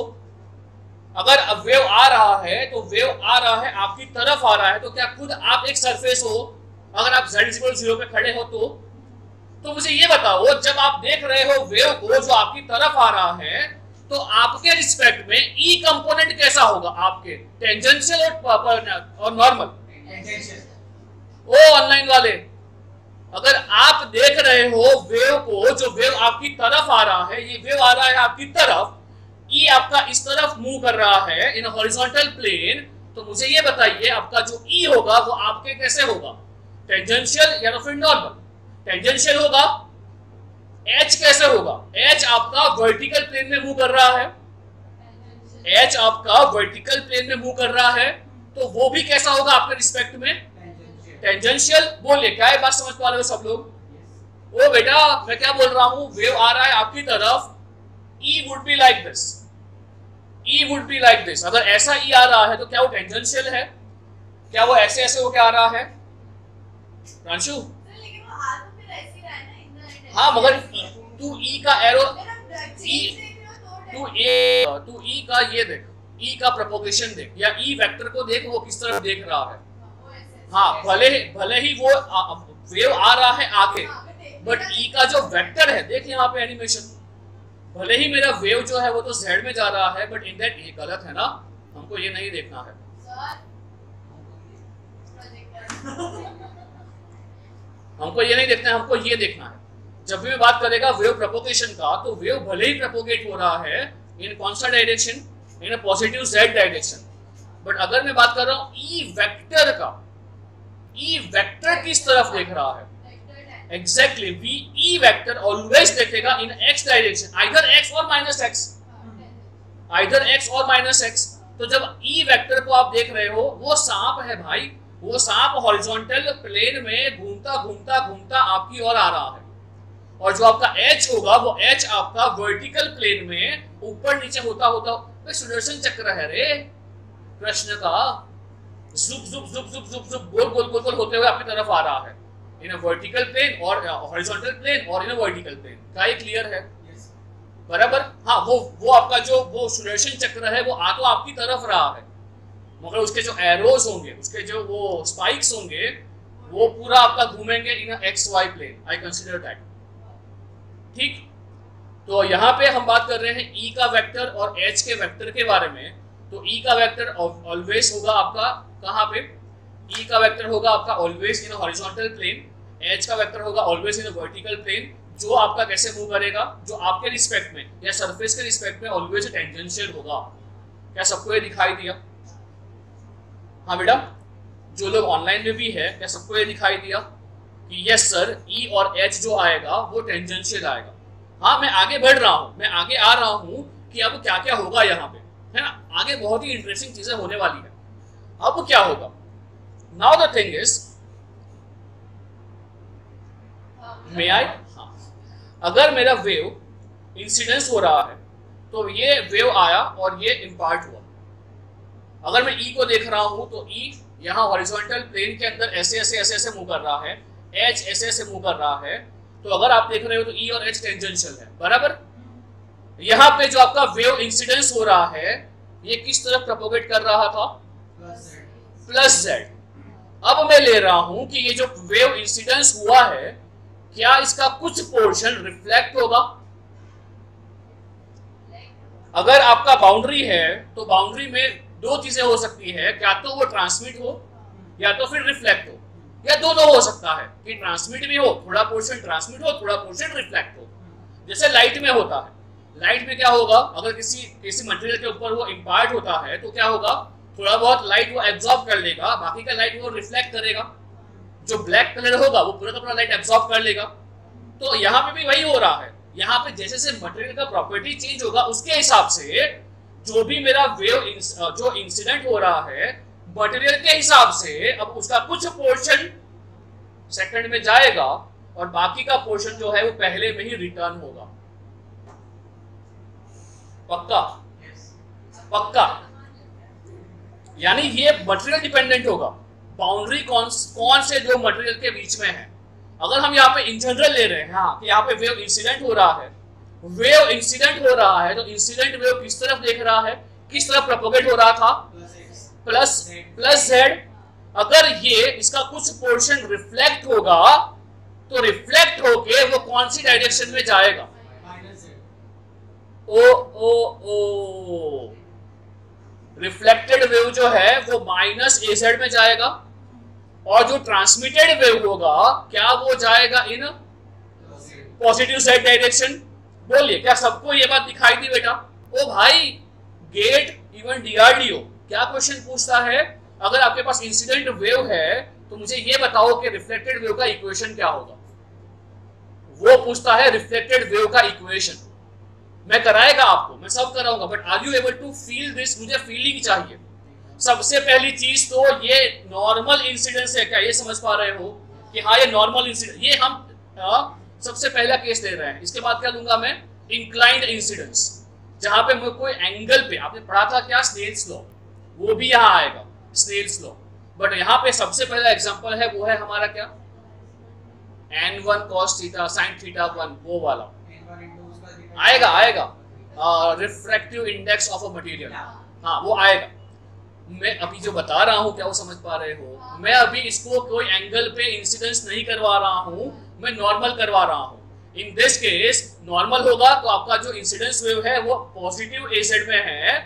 अगर अब वेव आ रहा है तो वेव आ रहा है आपकी तरफ आ रहा है, तो क्या खुद आप एक सरफेस हो? अगर आप z0 पे खड़े हो तो मुझे ये बताओ, जब आप देख रहे हो वेव को जो आपकी तरफ आ रहा है, तो आपके रिस्पेक्ट में ई कंपोनेंट कैसा होगा? आपके टेंजेंशियल और नॉर्मल। ओ ऑनलाइन वाले, अगर आप देख रहे हो वेव को, जो वेव आपकी तरफ आ रहा है, ये वेव आ रहा है आपकी तरफ, ई आपका इस तरफ मूव कर रहा है इन हॉरिजॉन्टल प्लेन, तो मुझे ये बताइए आपका जो ई होगा वो आपके कैसे होगा, टेंजेंशियल या तो फिर नॉर्मल? टेंजेंशियल होगा। एच कैसे होगा? एच आपका वर्टिकल प्लेन में मूव कर रहा है, एच आपका वर्टिकल प्लेन में मूव कर रहा है, तो वो भी कैसा होगा आपके रिस्पेक्ट में? टेंजेंशियल। बोलिए क्या ये बात समझ पा रहे हो सब लोग? ओ बेटा मैं क्या बोल रहा हूं, वेव आ रहा है आपकी तरफ, E would be like this, E would be like this। अगर ऐसा E आ रहा है तो क्या वो टेंजेंशियल है? क्या वो ऐसे ऐसे होके आ रहा है? प्रांशु हाँ, मगर तू E का एरो, तू E का ये देख, E का प्रोपोगेशन देख, या E वेक्टर को देख, वो किस तरफ देख रहा है। हाँ, भले ही वो वेव आ रहा है आगे, बट E का जो वेक्टर है, देख यहाँ पे एनिमेशन, भले ही मेरा वेव जो है वो तो z में जा रहा है, बट इन दैट ये गलत है ना, हमको ये नहीं देखना है। हमको ये नहीं देखना है, हमको ये देखना है। जब भी मैं बात करेगा वेव प्रोपोगेशन का, तो वेव भले ही प्रोपोगेट हो रहा है इन कौन सा direction, in a positive z direction, but अगर मैं बात कर रहा हूं E वेक्टर का, E वेक्टर किस तरफ देख रहा है? एग्जैक्टली, E वेक्टर ऑलवेज देखेगा इन x डायरेक्शन, आइदर x और माइनस x, आइदर x और माइनस x। तो जब E वेक्टर को आप देख रहे हो, वो सांप है भाई, वो सांप हॉरिजॉन्टल प्लेन में घूमता घूमता घूमता आपकी ओर आ रहा है, और जो आपका H होगा वो H आपका वर्टिकल प्लेन में ऊपर नीचे होता होता सुदर्शन चक्र है रे कृष्ण का, जुप जुप जुप जुप जुप जुप गोल गोल गोल गोल होते हुए आपकी तरफ आ रहा है इन अ वर्टिकल प्लेन और हॉरिजॉन्टल प्लेन और इन अ वर्टिकल प्लेन। क्या ये क्लियर है? बराबर। हाँ, वो आपका जो वो सुदर्शन चक्र है वो आ तो आपकी तरफ रहा है, मगर उसके जो एरोज होंगे, उसके जो वो स्पाइक्स होंगे, वो पूरा आपका घूमेंगे in a X Y plane. I consider that, ठीक। तो यहाँ पे हम बात कर रहे हैं E का वेक्टर और H के वेक्टर के बारे में। तो E का वेक्टर ऑलवेज होगा आपका कहाँ पे? E का वेक्टर होगा आपका always in a horizontal plane, H का वेक्टर होगा always in a vertical plane. जो आपका कैसे मूव करेगा? जो आपके रिस्पेक्ट में या सरफेस के रिस्पेक्ट में ऑलवेज टेंजेंशियल होगा। क्या सबको ये दिखाई दिया? हाँ बेटा, जो लोग ऑनलाइन में भी है, क्या सबको ये दिखाई दिया? कि यस सर ई और एच जो आएगा वो टेंजेंशियल आएगा। हाँ मैं आगे बढ़ रहा हूँ, मैं आगे आ रहा हूँ कि अब क्या क्या होगा यहाँ पे, है ना, आगे बहुत ही इंटरेस्टिंग चीजें होने वाली है। अब क्या होगा, नाउ द थिंग इज, मे आई, हाँ, अगर मेरा वेव इंसिडेंस हो रहा है तो ये वेव आया और ये इम्पार्ट हुआ। अगर मैं ई को देख रहा हूं तो ई यहाँ हॉरिजॉन्टल प्लेन के अंदर ऐसे ऐसे ऐसे ऐसे मूव कर रहा है, एच ऐसे ऐसे मूव कर रहा है, तो अगर आप देख रहे हो तो ई और एच टेंजेंशियल है, बराबर। यहाँ पे जो आपका वेव इंसिडेंस हो रहा है ये किस तरफ प्रोपोगेट कर रहा था, प्लस जेड। अब मैं ले रहा हूं कि ये जो वेव इंसिडेंस हुआ है क्या इसका कुछ पोर्शन रिफ्लेक्ट होगा। अगर आपका बाउंड्री है तो बाउंड्री में दो चीजें हो सकती है, क्या तो वो ट्रांसमिट हो या तो फिर रिफ्लेक्ट हो, या दो हो सकता है कि ट्रांसमिट भी हो, थोड़ा पोर्शन ट्रांसमिट हो, थोड़ा पोर्शन रिफ्लेक्ट हो। जैसे लाइट में होता है, लाइट में क्या होगा, अगर किसी मटेरियल के ऊपर वो इम्पार्ट होता है तो क्या होगा, थोड़ा बहुत लाइट वो एब्जॉर्ब कर लेगा, बाकी का लाइट वो रिफ्लेक्ट करेगा, जो ब्लैक कलर होगा वो पूरा का पूरा लाइट एब्जॉर्ब कर लेगा। तो यहाँ पे भी वही हो रहा है, यहाँ पे जैसे जैसे मटेरियल का प्रॉपर्टी चेंज होगा उसके हिसाब से जो भी मेरा वेव जो इंसिडेंट हो रहा है मटेरियल के हिसाब से, अब उसका कुछ पोर्शन सेकंड में जाएगा और बाकी का पोर्शन जो है वो पहले में ही रिटर्न होगा। पक्का पक्का, यानी ये मटेरियल डिपेंडेंट होगा, बाउंड्री कौन से जो मटेरियल के बीच में है। अगर हम यहाँ पे इन जनरल ले रहे हैं, हाँ, कि यहाँ पे वेव इंसिडेंट हो रहा है, वेव इंसिडेंट हो रहा है तो इंसिडेंट वेव किस तरफ देख रहा है, किस तरफ प्रोपोगेट हो रहा था, प्लस जेड। अगर ये इसका कुछ पोर्शन रिफ्लेक्ट होगा तो रिफ्लेक्ट होके वो कौन सी डायरेक्शन में जाएगा, ओ रिफ्लेक्टेड वेव जो है वो माइनस ए जेड में जाएगा, और जो ट्रांसमिटेड वेव होगा क्या वो जाएगा इन पॉजिटिव जेड डायरेक्शन। बोलिए क्या सबको ये बात दिखाई दी बेटा। ओ भाई, गेट इवन डीआरडीओ क्या क्वेश्चन पूछता है, अगर आपके पास इंसिडेंट वेव है तो मुझे ये बताओ कि रिफ्लेक्टेड वेव का इक्वेशन क्या होगा। वो पूछता है रिफ्लेक्टेड वेव का इक्वेशन। मैं कराएगा आपको, मैं सब कराऊंगा, but are you able to feel this, मुझे फीलिंग चाहिए। सबसे पहली चीज तो ये नॉर्मल इंसिडेंस है क्या, ये समझ पा रहे हो कि हाँ ये नॉर्मल इंसिडेंस, ये हम सबसे पहला केस ले रहे हैं। इसके बाद क्या लूंगा मैं, इंक्लाइंड इंसिडेंस, जहां पे मैं कोई एंगल पे, आपने पढ़ा था क्या स्नेल्स लॉ, वो भी यहाँ आएगा स्नेल्स लॉ, बट यहाँ पे सबसे पहला एग्जांपल है वो है हमारा क्या, n1 cos theta sin theta 1, वो वाला आएगा refractive index of a material, हाँ वो आएगा। मैं अभी जो बता रहा हूँ क्या वो समझ पा रहे हो, मैं अभी इसको कोई एंगल पे इंसिडेंस नहीं करवा रहा हूँ, मैं नॉर्मल करवा रहा हूँ। इन दिस केस नॉर्मल होगा तो आपका जो इंसिडेंस वेव है वो पॉजिटिव ए जेड में है,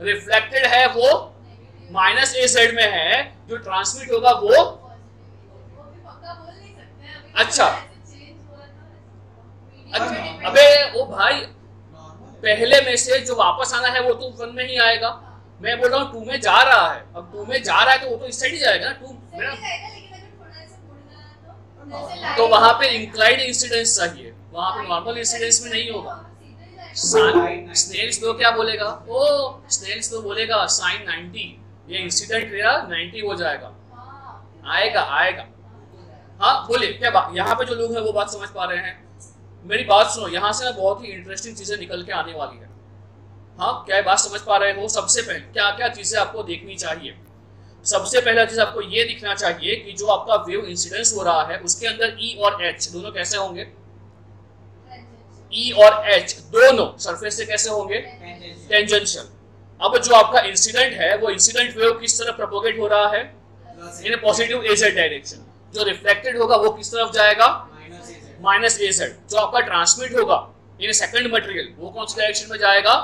रिफ्लेक्टेड है वो माइनस ए जेड में है, जो ट्रांसमिट होगा वो अच्छा अबे ओ भाई, पहले में से जो वापस आना है वो तो 1 में ही आएगा। मैं बोल रहा हूँ 2 में जा रहा है, अब 2 में जा रहा है तो वो तो इस साइड ही जाएगा ना 2 मेरा, तो वहां पे इंक्लाइंड इंसिडेंस चाहिए, वहां पे नॉर्मल इंसिडेंस में नहीं होगा। स्नेल्स लॉ क्या बोलेगा, ओ स्नेल्स लॉ बोलेगा sin 90, ये इंसिडेंट मेरा 90 हो जाएगा, आएगा। हाँ बोलिए क्या बात, यहाँ पे जो लोग हैं वो बात समझ पा रहे हैं। मेरी बात सुनो, यहाँ से ना बहुत ही इंटरेस्टिंग चीजें निकल के आने वाली है। हाँ क्या बात समझ पा रहे हो। सबसे पहले क्या क्या चीजें आपको देखनी चाहिए, सबसे पहला चीज आपको ये दिखना चाहिए कि जो आपका वेव इंसिडेंस हो रहा है उसके अंदर ई और एच दोनों कैसे होंगे, ई और एच दोनों सरफेस से कैसे होंगे, टेंजेंशियल। अब जो आपका इंसिडेंट है वो इंसिडेंट वेव किस तरफ प्रोपोगेट हो रहा है, in positive A Z direction. जो रिफ्लेक्टेड होगा वो किस तरफ जाएगा, माइनस ए जेड। जो आपका ट्रांसमिट होगा इन सेकंड मटेरियल वो कौन सी डायरेक्शन में जाएगा,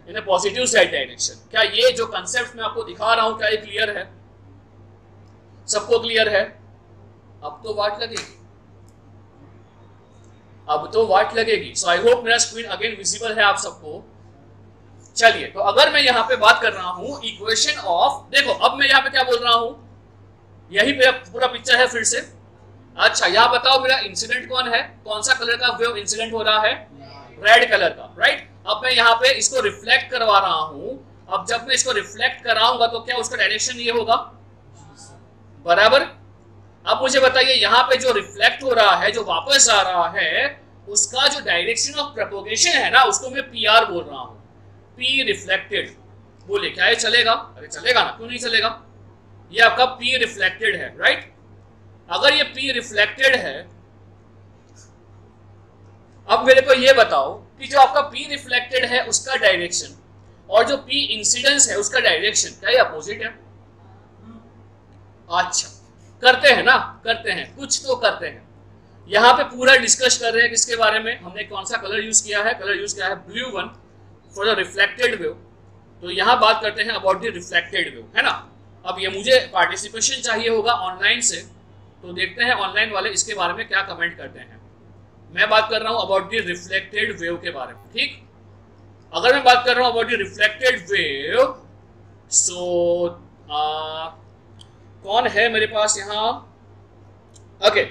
इन पॉजिटिव जेड डायरेक्शन। क्या ये जो कंसेप्ट मैं आपको दिखा रहा हूं क्या ये क्लियर है, सबको क्लियर है। अब तो वाट लगेगी, सो आई होप मेरा स्क्रीन अगेन विजिबल है आप सबको। चलिए तो अगर मैं यहाँ पे बात कर रहा हूँ इक्वेशन ऑफ, देखो अब मैं यहाँ पे क्या बोल रहा हूँ, यही मेरा पूरा पिक्चर है। फिर से अच्छा यहाँ बताओ मेरा इंसिडेंट कौन है, कौन सा कलर का वेव इंसिडेंट हो रहा है, रेड कलर का, राइट। अब मैं यहाँ पे इसको रिफ्लेक्ट करवा रहा हूँ, अब जब मैं इसको रिफ्लेक्ट कराऊंगा तो क्या उसका डायरेक्शन ये होगा, बराबर। अब मुझे बताइए यहाँ पे जो रिफ्लेक्ट हो रहा है, जो वापस आ रहा है, उसका जो डायरेक्शन ऑफ प्रोपोगेशन है ना, उसको मैं PR बोल रहा हूँ, P रिफ्लेक्टेड। बोले क्या ये चलेगा? अरे चलेगा ना, क्यों नहीं चलेगा, ये आपका P रिफ्लेक्टेड है, राइट। अगर ये P रिफ्लेक्टेड है, अब मेरे को ये बताओ कि जो आपका P रिफ्लेक्टेड है उसका डायरेक्शन और जो P इंसिडेंस है उसका डायरेक्शन क्या ये अपोजिट है? अच्छा करते हैं ना, करते हैं, कुछ तो करते हैं। यहाँ पे पूरा डिस्कस कर रहे हैं किसके बारे में, हमने कौन सा कलर यूज किया है, कलर यूज किया है blue one for the reflected wave. तो यहाँ बात करते हैं अबाउट द रिफ्लेक्टेड वेव, है ना। अब ये मुझे पार्टिसिपेशन चाहिए होगा ऑनलाइन से, तो देखते हैं ऑनलाइन वाले इसके बारे में क्या कमेंट करते हैं। मैं बात कर रहा हूँ अबाउट द रिफ्लेक्टेड वेव के बारे में, ठीक। अगर मैं बात कर रहा हूँ अबाउट द रिफ्लेक्टेड वेव, सो कौन है मेरे पास यहाँ, ओके,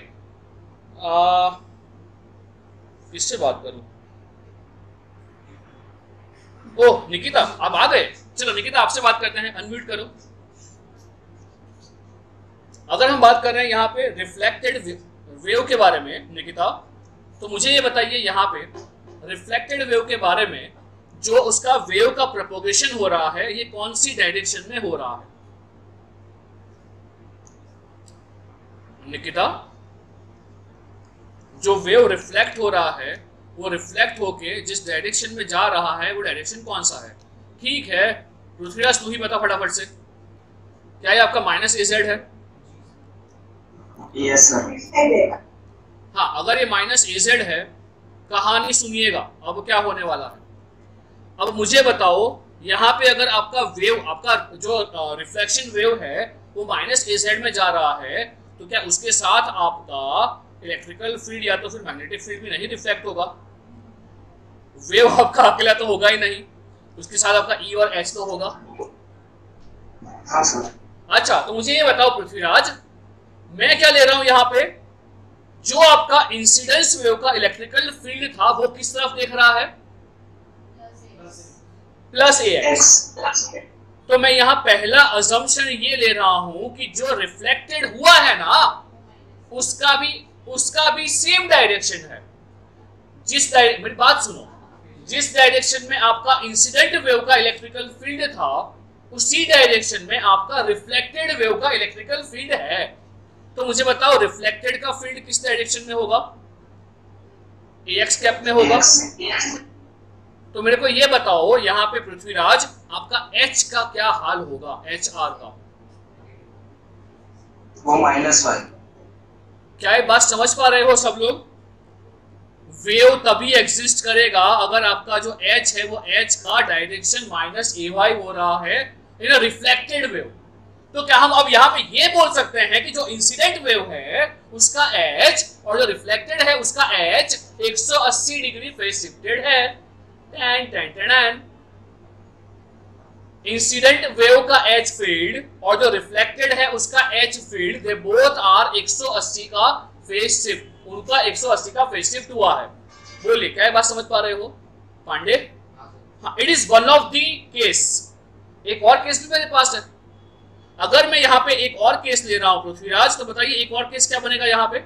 किससे बात करूं? ओह निकिता आप आ गए, चलो निकिता आपसे बात करते हैं, अनम्यूट करो। अगर हम बात कर रहे हैं यहाँ पे रिफ्लेक्टेड वेव के बारे में निकिता, तो मुझे ये बताइए यहाँ पे रिफ्लेक्टेड वेव के बारे में जो उसका वेव का प्रोपोगेशन हो रहा है, ये कौन सी डायरेक्शन में हो रहा है निकिता? जो वेव रिफ्लेक्ट हो रहा है वो रिफ्लेक्ट होके जिस डायरेक्शन में जा रहा है वो डायरेक्शन कौन सा है? ठीक है पृथ्वीराज तू ही बता फटाफट से, क्या ये आपका -AZ है? Yes sir. हाँ अगर ये -AZ है, कहानी सुनिएगा अब क्या होने वाला है। अब मुझे बताओ यहाँ पे अगर आपका वेव, आपका जो रिफ्लेक्शन वेव है वो -AZ में जा रहा है, तो क्या उसके साथ आपका इलेक्ट्रिकल फील्ड या तो फिर मैग्नेटिक फील्ड भी नहीं रिफ्लेक्ट होगा? वेव आपका अकेला तो होगा ही नहीं, उसके साथ आपका E और H तो होगा। हाँ सर। अच्छा तो मुझे ये बताओ पृथ्वीराज, मैं क्या ले रहा हूं यहाँ पे, जो आपका इंसिडेंस वेव का इलेक्ट्रिकल फील्ड था वो किस तरफ देख रहा है? +AX। तो मैं यहाँ पहला अजम्पशन ये ले रहा हूं कि जो रिफ्लेक्टेड हुआ है ना उसका भी सेम डायरेक्शन है। मेरी बात सुनो, जिस डायरेक्शन में आपका इंसिडेंट वेव का इलेक्ट्रिकल फील्ड था उसी डायरेक्शन में आपका रिफ्लेक्टेड वेव का इलेक्ट्रिकल फील्ड है। तो मुझे बताओ रिफ्लेक्टेड का फील्ड किस डायरेक्शन में होगा? AX कैप में होगा। तो मेरे को ये बताओ यहाँ पे पृथ्वीराज आपका H का क्या हाल होगा, HR का? वो -5। क्या ये बात समझ पा रहे हो सब लोग? वेव तभी एग्जिस्ट करेगा अगर आपका जो H है वो H का डायरेक्शन -AY हो रहा है इन अ रिफ्लेक्टेड वेव। तो क्या हम अब यहाँ पे ये बोल सकते हैं कि जो इंसिडेंट वेव है उसका H और जो रिफ्लेक्टेड है उसका H 180 डिग्री फेज शिफ्टेड है? इंसिडेंट वेव का H फील्ड और जो रिफ्लेक्टेड है उसका H field, they both are 180 का फेज शिफ्ट, उनका 180 का फेज शिफ्ट हुआ है। बोलिए क्या बात समझ पा रहे हो पांडे? हाँ, it is one of the case. एक और केस भी मेरे पास है। अगर मैं यहाँ पे एक और केस ले रहा हूँ पृथ्वीराज, तो बताइए एक और केस क्या बनेगा यहाँ पे?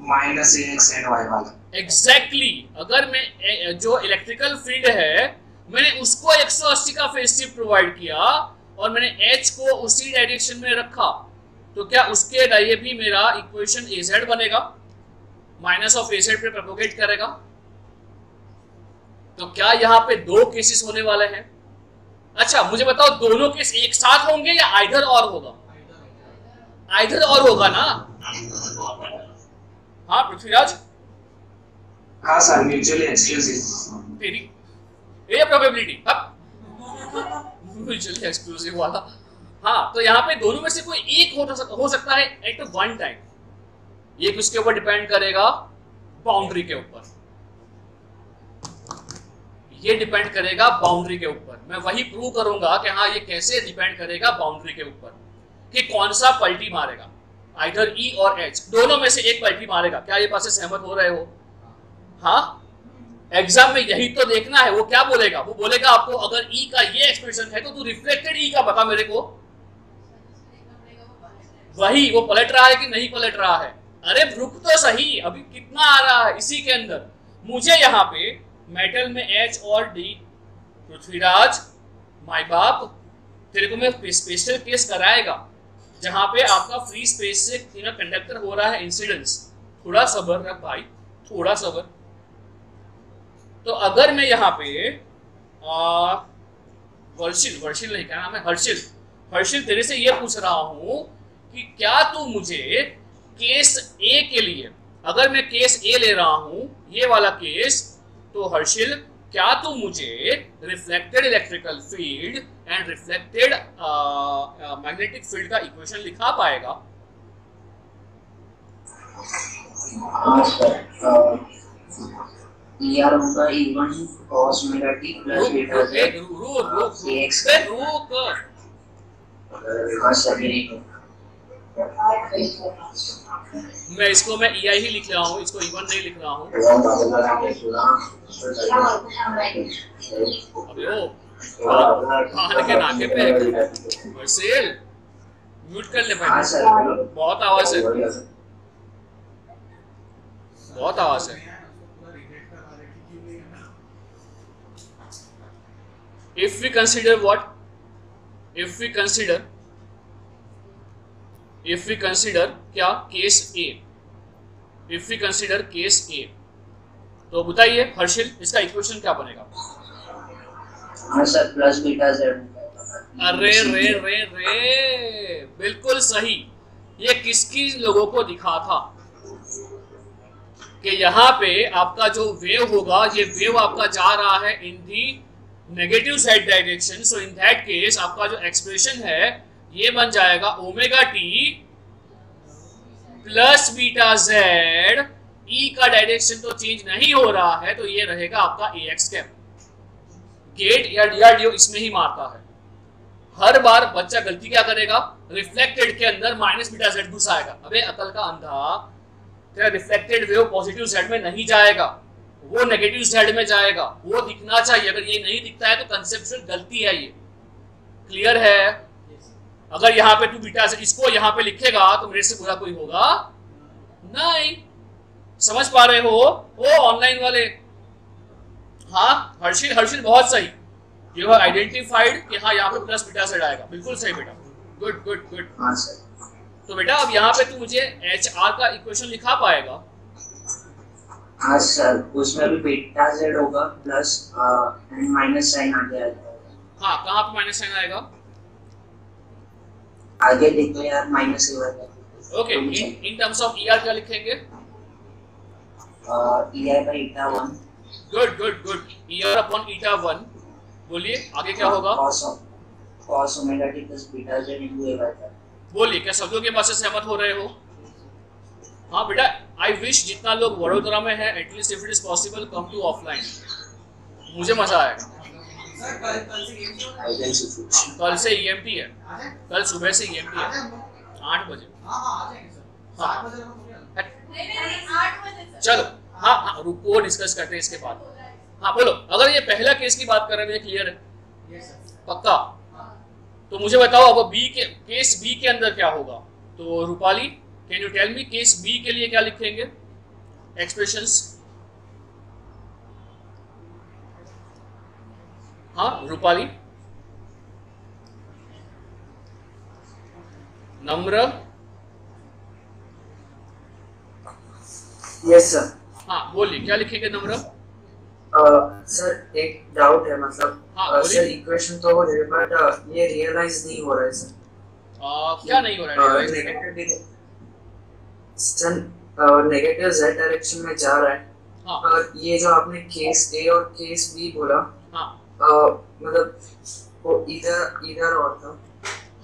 -AX and Y वाला। एग्जैक्टली अगर मैं जो इलेक्ट्रिकल फील्ड है मैंने उसको 180 का फेज शिफ्ट प्रोवाइड किया और मैंने H को उसी डायरेक्शन में रखा, तो क्या उसके लिए भी मेरा इक्वेशन AZ बनेगा, -AZ पे प्रोपोगेट करेगा। तो क्या यहाँ पे दो केसेस होने वाले हैं? अच्छा मुझे बताओ दोनों केस एक साथ होंगे या आइदर और होगा? आइदर और होगा ना? हाँ पृथ्वीराज? हाँ सर, म्यूचुअली एक्सक्लूसिव। तेरी ये प्रोबेबिलिटी म्यूचुअली एक्सक्लूसिव वाला। हाँ तो यहाँ पे दोनों में से कोई एक हो सकता है एट वन टाइम। ये किसके ऊपर डिपेंड करेगा? बाउंड्री के ऊपर। ये डिपेंड करेगा बाउंड्री के ऊपर। मैं वही प्रूव करूंगा कि हाँ ये कैसे डिपेंड करेगा बाउंड्री के ऊपर, कि कौन सा पलटी मारेगा। आइदर ई और एच, दोनों में से एक पलटी मारेगा। क्या ये बात से सहमत हो रहे हो? हाँ, एग्जाम में यही तो देखना है। वो क्या बोलेगा? वो बोलेगा आपको अगर ई का ये एक्सप्रेशन है तो तू रिफ्लेक्टेड ई का बता मेरे को। वही, वो पलट रहा है कि नहीं पलट रहा है? अरे रुक तो सही, अभी कितना आ रहा है इसी के अंदर। मुझे यहाँ पे मेटल में एच और डी, पृथ्वीराज माय बाप, तेरे को मैं स्पेशल केस कराएगा जहां पे आपका फ्री स्पेस से कंडक्टर हो रहा है इंसिडेंस। थोड़ा सब्र रख भाई, थोड़ा सब्र। तो अगर मैं यहाँ पे वर्षिल नहीं, क्या नाम है, हर्षिल तेरे से ये पूछ रहा हूं कि क्या तू मुझे केस ए के लिए, अगर मैं केस ए ले रहा हूं ये वाला केस, तो हर्षिल क्या तू मुझे reflected electrical field and reflected magnetic field का इक्वेशन लिखा पाएगा? ER होगा E1 cos omega t plus beta z रुक। मैं इसको मैं EI ही लिख रहा हूँ, इसको E1 नहीं लिख रहा हूँ। अबे ओ कान के नाके पे वर्सेल म्यूट कर ले भाई, बहुत आवाज है, बहुत आवाज है। If we consider what? If we consider क्या? Case A. If we consider case A, तो बताइए हर्षिल इसका इक्वेशन क्या बनेगा? हाँ सर, प्लस बीटा जेड। अरे रे रे रे, बिल्कुल सही। ये किसकी लोगों को दिखा था कि यहाँ पे आपका जो वेव होगा, ये वेव आपका जा रहा है in the negative side direction. So in that case आपका जो एक्सप्रेशन है ये बन जाएगा omega T plus beta Z. E का डायरेक्शन तो चेंज नहीं हो रहा है, तो ये रहेगा आपका ए एक्स कैप। गेट या डीआरडीओ इसमें ही मारता है। हर बार बच्चा गलती क्या करेगा? रिफ्लेक्टेड के अंदर माइनस बीटा जेड घुसाएगा। अबे अकल का अंधा, तेरा रिफ्लेक्टेड वेव पॉजिटिव जेड में नहीं जाएगा, वो नेगेटिव जेड में जाएगा। वो दिखना चाहिए, अगर ये नहीं दिखता है तो कंसेप्चुअल गलती है ये। क्लियर है? अगर यहाँ पे तू बीटा जेड इसको यहाँ पे लिखेगा तो मेरे से बुरा कोई होगा नहीं। समझ पा रहे हो ओ ऑनलाइन वाले? हाँ हर्षिल बहुत सही। यू हैव आइडेंटिफाइड कि हाँ यहाँ पे प्लस बीटा जेड आएगा। बिल्कुल सही बेटा, गुड गुड गुड। हाँ सर। तो बेटा अब यहाँ पे तू मुझे एच आर का इक्वेशन लिखा पाएगा? हाँ सर, उसमें भी बीटा जेड होगा प्लस माइनस साइन आगे आएगा। हाँ, कहाँ पे माइनस साइन आएगा? आगे देखो यार, माइनस ही आएगा। Okay, in terms of ER क्या लिखेंगे? EI by eta 1। Good good good, ER upon eta 1। बोलिए आगे क्या होगा? cos omega t plus beta z into a by eta। बोलिए, क्या सब लोग ये बात से सहमत हो रहे हो? हाँ बेटा, आई विश जितना लोग वडोदरा में है at least if it is possible come to offline, मुझे मजा आएगा। सर कल से ईएमटी है, कल सुबह से ईएमटी है 8 बजे। चलो हाँ रुको, डिस्कस करते हैं इसके बाद। हाँ बोलो, अगर ये पहला केस की बात कर रहे हैं, क्लियर है? पक्का? तो मुझे बताओ अब केस बी के अंदर क्या होगा? तो Rupali can you tell me case B के लिए क्या लिखेंगे एक्सप्रेशंस? हाँ रूपाली, नम्र, यस सर। हाँ बोलिए क्या लिखेंगे नम्र? सर एक डाउट है, मतलब हाँ, सर इक्वेशन तो हो रही है बट ये रियलाइज नहीं हो रहा है सर। क्या नहीं हो रहा है? नेगेटिव जेड डायरेक्शन में जा रहा है। हाँ। और ये जो आपने केस ए और केस बी बोला, हाँ। मतलब वो इधर और था।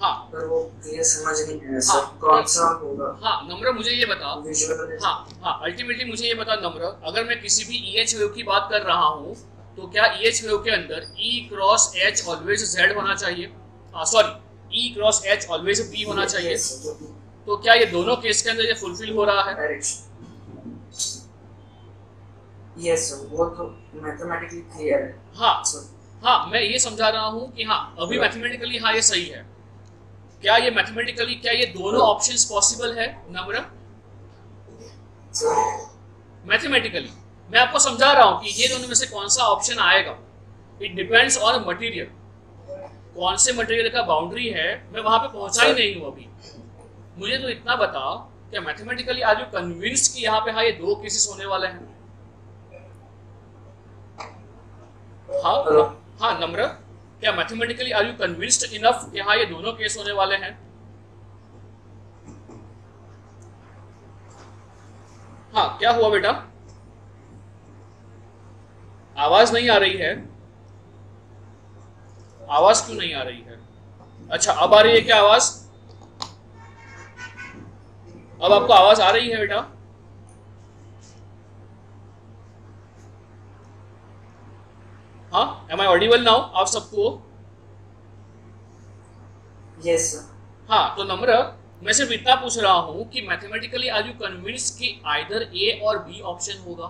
हाँ। पर वो क्लियर समझ नहीं आया सर, हाँ। कौन सा होगा? हाँ नम्र मुझे ये बता। विजुअल। हाँ अल्टीमेटली मुझे ये बता नम्र, अगर मैं किसी भी EH वेव की बात कर रहा हूँ तो क्या EH वेव के अंदर E cross H always Z होना चाहिए? Sorry, E cross H always B होना चाहिए। तो क्या ये दोनों केस के अंदर ये फुलफिल हो रहा है? डायरेक्शन। यस सर, वो तो मैथमेटिकली क्लियर है। हाँ, मैं ये समझा रहा हूँ कि हाँ अभी मैथमेटिकली हाँ ये सही है। क्या ये मैथमेटिकली क्या ये दोनों ऑप्शंस पॉसिबल है नम्र? मैथमेटिकली मैं आपको समझा रहा हूँ कि ये दोनों में से कौन सा ऑप्शन आएगा। इट डिपेंड्स ऑन मटेरियल, कौन से मटेरियल का बाउंड्री है, मैं वहां पे पहुंचा ही नहीं हूँ अभी। मुझे तो इतना बताओ, क्या मैथमेटिकली आर यू कन्विंस्ड कि यहाँ पे हाँ ये दो केसेस होने वाले हैं? हाँ नम्र, क्या mathematically are you convinced enough कि हाँ ये दोनों केस होने वाले हैं? हाँ, क्या हुआ बेटा? आवाज नहीं आ रही है? आवाज क्यों नहीं आ रही है? अच्छा, अब आ रही है क्या आवाज? अब आपको आवाज आ रही है बेटा? हाँ, एम आई ऑडिबल नाउ आप सबको? Yes sir. हाँ, तो नम्र मैं सिर्फ इतना पूछ रहा हूँ कि मैथमेटिकली आर यू कन्विंस्ड कि आइदर ए और बी ऑप्शन होगा?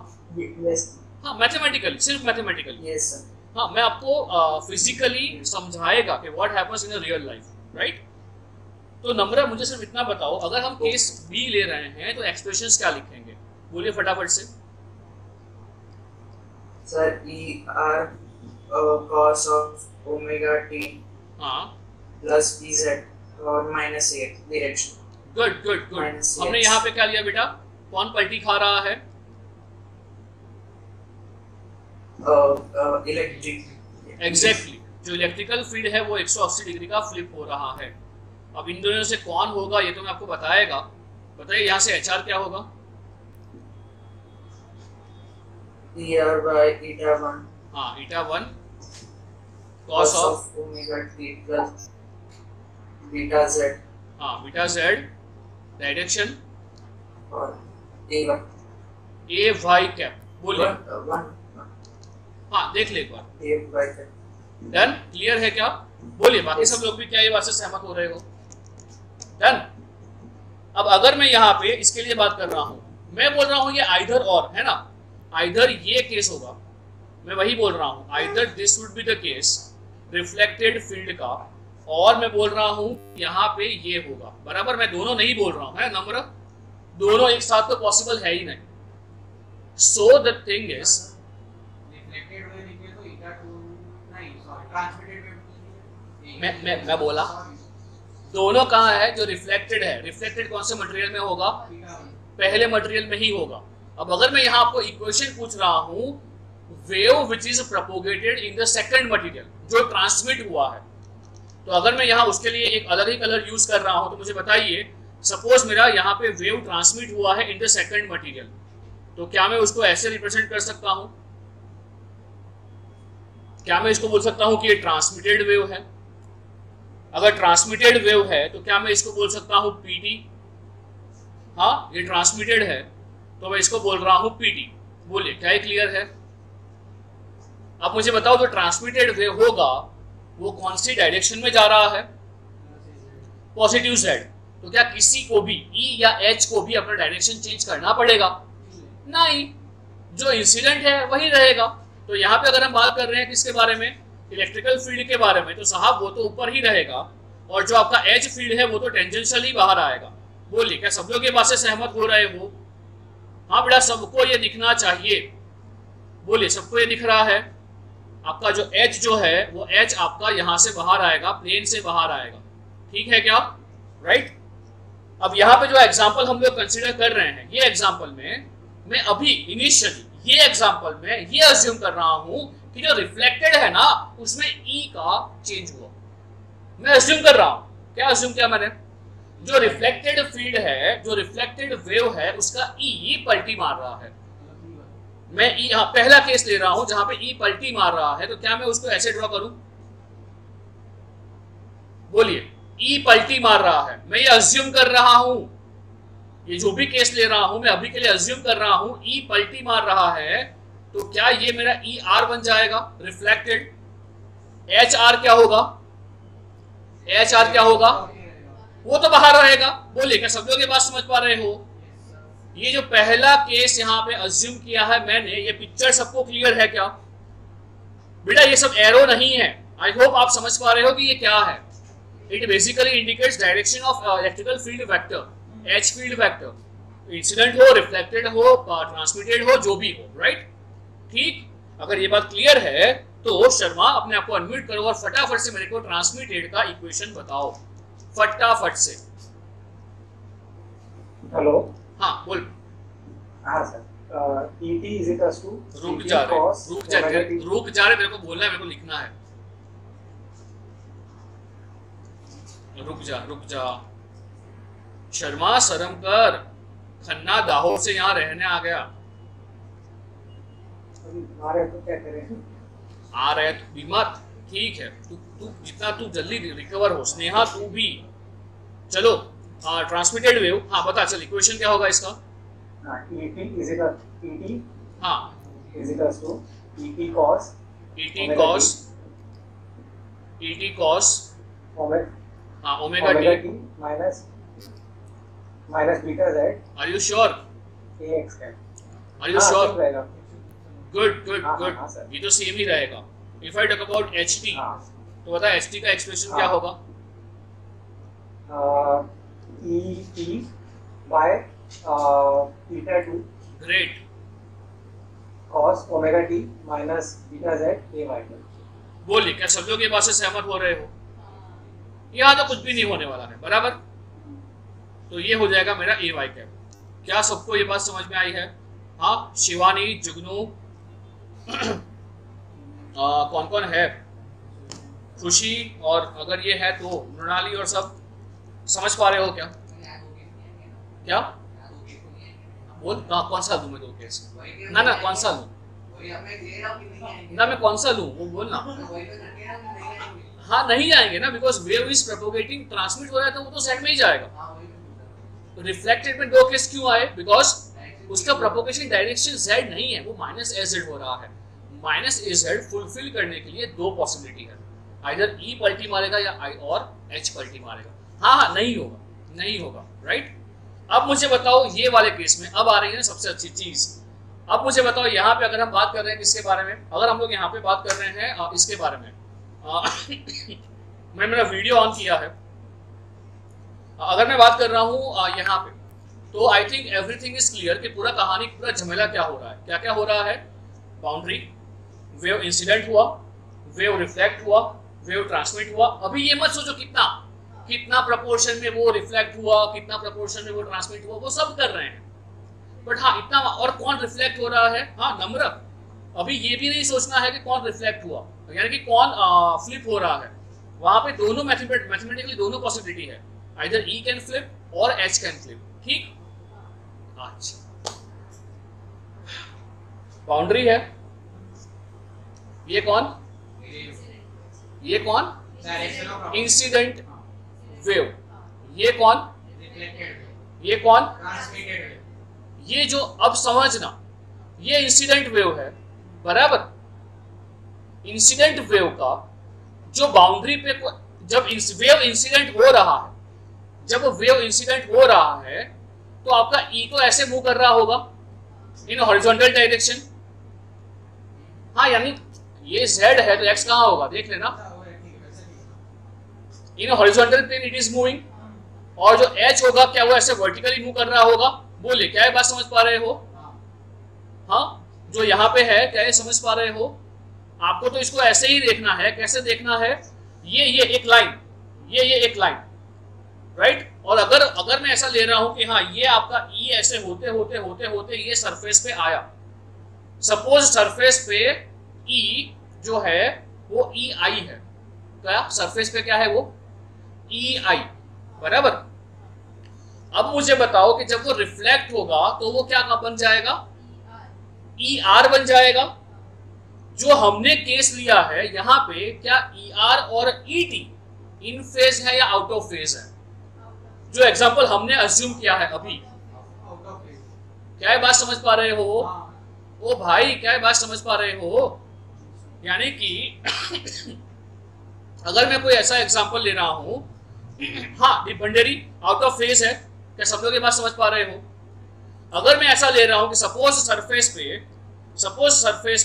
यस। हाँ, मैथमेटिकली, सिर्फ मैथमेटिकली। Yes sir. हाँ, मैं आपको फिजिकली समझाएगा कि what happens in real life, right? तो नम्र मुझे सिर्फ इतना बताओ, अगर हम केस बी ले रहे हैं तो एक्सप्रेशंस क्या लिखेंगे? बोलिए फटाफट से। Sir E R cos of omega t हाँ, plus pz और minus a direction। Good good good. Minus हमने x। यहाँ पे क्या लिया बेटा? कौन पलटी खा रहा है? इलेक्ट्रिक। एग्जैक्टली, जो इलेक्ट्रिकल फील्ड है वो 180 डिग्री का फ्लिप हो रहा है। अब इन दोनों से कौन होगा ये तो मैं आपको बताएगा। बताइए यहाँ से एचआर क्या होगा? e r by eta 1 हाँ, ईटा 1 cos of omega t plus beta z हाँ बीटा जेड डायरेक्शन और a1 ए वाई कैप। बोलिए। 1 हाँ, देख ले एक बार। a by done? क्लियर है क्या? बोलिए, बाकी सब लोग भी क्या ये बात से सहमत हो रहे हो? डन? अब अगर मैं यहाँ पे इसके लिए बात कर रहा हूँ, मैं बोल रहा हूँ ये आइदर और है ना, आइदर ये केस होगा, मैं वही बोल रहा हूँ, either this would be the case reflected field का, और मैं बोल रहा हूँ यहाँ पे ये होगा, बराबर? मैं दोनों नहीं बोल रहा हूँ, है नम्र? दोनों एक साथ तो पॉसिबल है ही नहीं। So the thing is, reflected wave निकले तो eta 2 नहीं, सॉरी, ट्रांसमिटेड वेव मैं बोला दोनों कहाँ है? जो रिफ्लेक्टेड है, रिफ्लेक्टेड कौन से मटेरियल में होगा? पहले मटेरियल में ही होगा। अब अगर मैं यहाँ आपको इक्वेशन पूछ रहा हूँ, wave which is propagated in the second material, जो ट्रांसमिट हुआ है, तो अगर मैं यहाँ उसके लिए एक अलग ही कलर यूज कर रहा हूँ, तो मुझे बताइए, सपोज मेरा यहाँ पे वेव ट्रांसमिट हुआ है इन द सेकंड मटेरियल, तो क्या मैं उसको ऐसे रिप्रेजेंट कर सकता हूँ? क्या मैं इसको बोल सकता हूँ कि ये ट्रांसमिटेड वेव है? अगर ट्रांसमिटेड वेव है तो क्या मैं इसको बोल सकता हूँ पीटी? हाँ, ये ट्रांसमिटेड है तो मैं इसको बोल रहा हूँ पीटी। बोलिए, क्या ये क्लियर है? अब मुझे बताओ, जो ट्रांसमिटेड वेव होगा वो कौन सी डायरेक्शन में जा रहा है? Positive Z. तो क्या किसी को भी ई या एच को भी अपना डायरेक्शन चेंज करना पड़ेगा? नहीं, जो इंसिडेंट है वही रहेगा। तो यहाँ पे अगर हम बात कर रहे हैं किसके बारे में? इलेक्ट्रिकल फील्ड के बारे में, तो साहब वो तो ऊपर ही रहेगा, और जो आपका एच फील्ड है वो तो टेंजेंशियल ही बाहर आएगा। बोलिए, क्या सब लोग ये बात से सहमत हो रहे हो? हाँ बेटा, सबको ये दिखना चाहिए। बोलिए, सबको ये दिख रहा है? आपका जो एच जो है वो एच आपका यहाँ से बाहर आएगा, प्लेन से बाहर आएगा, ठीक है क्या? राइट। अब यहाँ पे जो एग्जाम्पल हम लोग कंसिडर कर रहे हैं, ये एग्जाम्पल में मैं अभी इनिशियली ये एग्जाम्पल में ये अज्यूम कर रहा हूँ कि जो रिफ्लेक्टेड है ना उसमें ई का चेंज हुआ। मैं अज्यूम कर रहा हूँ, क्या अज्यूम किया मैंने? जो रिफ्लेक्टेड फील्ड है, जो रिफ्लेक्टेड वेव है, उसका ई पलटी मार रहा है। मैं ई पहला केस ले रहा हूं जहां पे ई पलटी मार रहा है, तो क्या मैं उसको ऐसे ड्रॉ करूं? बोलिए, ई पलटी मार रहा है, मैं ये अज्यूम कर रहा हूं, ये जो भी केस ले रहा हूं मैं अभी के लिए अज्यूम कर रहा हूं ई पलटी मार रहा है, तो क्या ये मेरा ई आर बन जाएगा रिफ्लेक्टेड? एच आर क्या होगा? एच आर क्या होगा? वो तो बाहर रहेगा। बोलिए क्या सब लोग ये बात समझ पा रहे हो? ये जो पहला केस यहाँ पे अज्यूम किया है मैंने, ये पिक्चर सबको क्लियर है क्या बेटा? ये सब एरो नहीं है। आई होप आप समझ पा रहे हो कि ये क्या है। It basically indicates direction of electrical field vector, H field vector, incident हो, रिफ्लेक्टेड हो, ट्रांसमिटेड हो, जो भी हो, राइट? ठीक, अगर ये बात क्लियर है तो शर्मा अपने आप को अनम्यूट करो और फटाफट से मेरे को ट्रांसमिटेड का इक्वेशन बताओ, फटाफट से। हेलो, हाँ बोल। हाँ sir, ET is equals to रुक जा रहे मेरे को बोलना है, मेरे को लिखना है। रुक जा शर्मा, शर्म कर। खन्ना दाहोद से यहाँ रहने आ गया। हमारे तो क्या करें? आ रहे तो बीमार, ठीक है। तू जितना तू जल्दी रिकवर हो, स्नेहा तू भी। चलो ट्रांसमिटेड वेव, हाँ बता चल इक्वेशन क्या होगा इसका? ET हाँ is equals to ET cos हाँ omega t minus beta z are you sure? AX है। Are you sure? रहेगा। गुड हाँ, सर। ये तो सेम ही रहेगा। If I talk about HT, तो बता HT का एक्सप्रेशन क्या होगा? ET by theta 2 great. cos omega t minus beta z AY। बोलिए क्या सब लोग ये बात से सहमत हो रहे हो? यहाँ तो कुछ भी नहीं होने वाला है, बराबर? तो ये हो जाएगा मेरा AY कैप। क्या सबको ये बात समझ में आई है? हाँ, शिवानी, जुगनू, कौन कौन है? खुशी, और अगर ये है तो मृणाली और सब समझ पा रहे हो क्या? क्या बोल? कौन सा लूं मैं? 2 केस ना कौन सा लूं? ना मैं कौन सा लूं वो बोल ना। हाँ नहीं आएंगे ना, because wave is propagating, transmit हो रहा है तो वो तो साइड में ही जाएगा। तो रिफ्लेक्टेड में 2 केस क्यों आए? बिकॉज उसका प्रोपोगेशन डायरेक्शन z नहीं है, वो माइनस AZ हो रहा है। माइनस AZ फुलफिल करने के लिए 2 पॉसिबिलिटी है, आइदर E पलटी मारेगा या I और H पलटी मारेगा। हाँ नहीं होगा, राइट? अब मुझे बताओ ये वाले केस में, अब आ रही है ना सबसे अच्छी चीज। अब मुझे बताओ यहाँ पे अगर हम बात कर रहे हैं किसके बारे में? अगर हम लोग यहाँ पे बात कर रहे हैं इसके बारे में, मैं मेरा वीडियो ऑन किया है, अगर मैं बात कर रहा हूँ यहाँ पे, तो I think everything is clear कि पूरा कहानी, पूरा झमेला क्या हो रहा है, क्या क्या हो रहा है। बाउंड्री, वेव इंसिडेंट हुआ, वेव रिफ्लेक्ट हुआ, वेव ट्रांसमिट हुआ। अभी ये मत सोचो कितना प्रपोर्शन में वो रिफ्लेक्ट हुआ, कितना प्रपोर्शन में वो ट्रांसमिट हुआ, वो सब कर रहे हैं, बट हाँ इतना। और कौन रिफ्लेक्ट हो रहा है? हाँ नम्रत। अभी ये भी नहीं सोचना है कि कौन रिफ्लेक्ट हुआ, यानी कि कौन फ्लिप हो रहा है। वहां पे दोनों मैथमेटिकली दोनों पॉसिबिलिटी है, आइदर E कैन फ्लिप और H कैन फ्लिप। ठीक, अच्छा बाउंड्री है, ये कौन? Incident wave. ये कौन? ये कौन? ये जो, अब समझना, ये इंसिडेंट वेव है, बराबर? इंसिडेंट वेव का जो बाउंड्री पे जब वेव इंसिडेंट हो रहा है, जब वेव इंसिडेंट हो रहा है तो आपका E तो ऐसे मूव कर रहा होगा इन हॉरिजॉन्टल डायरेक्शन। हाँ यानी ये Z है तो X कहाँ होगा देख लेना, in horizontal plane it is moving. और जो H होगा क्या वो ऐसे वर्टिकली मूव कर रहा होगा। बोलिए क्या ये बात समझ पा रहे हो? हाँ जो यहाँ पे है क्या ये समझ पा रहे हो? आपको तो इसको ऐसे ही देखना है। कैसे देखना है? ये एक लाइन, ये एक लाइन, राइट? और अगर मैं ऐसा ले रहा हूं कि हाँ ये आपका E ऐसे होते होते ये सरफेस पे आया। सपोज सरफेस पे E जो है वो EI है, क्या सरफेस पे क्या है वो? EI, बराबर? अब मुझे बताओ कि जब वो रिफ्लेक्ट होगा तो वो क्या बन जाएगा? ER बन जाएगा। जो हमने केस लिया है यहाँ पे, क्या ER और ET इन फेज है या आउट ऑफ फेज है? जो एग्जांपल हमने अज्यूम किया है अभी, क्या ये बात समझ पा रहे हो? ओ भाई क्या ये बात समझ पा रहे हो? यानी कि अगर मैं कोई ऐसा एग्जांपल ले रहा हूं हाँ दी बाउंड्री आउट ऑफ फेज है। क्या सब लोग ये बात समझ पा रहे हो? अगर मैं ऐसा ले रहा हूं कि सपोज सरफेस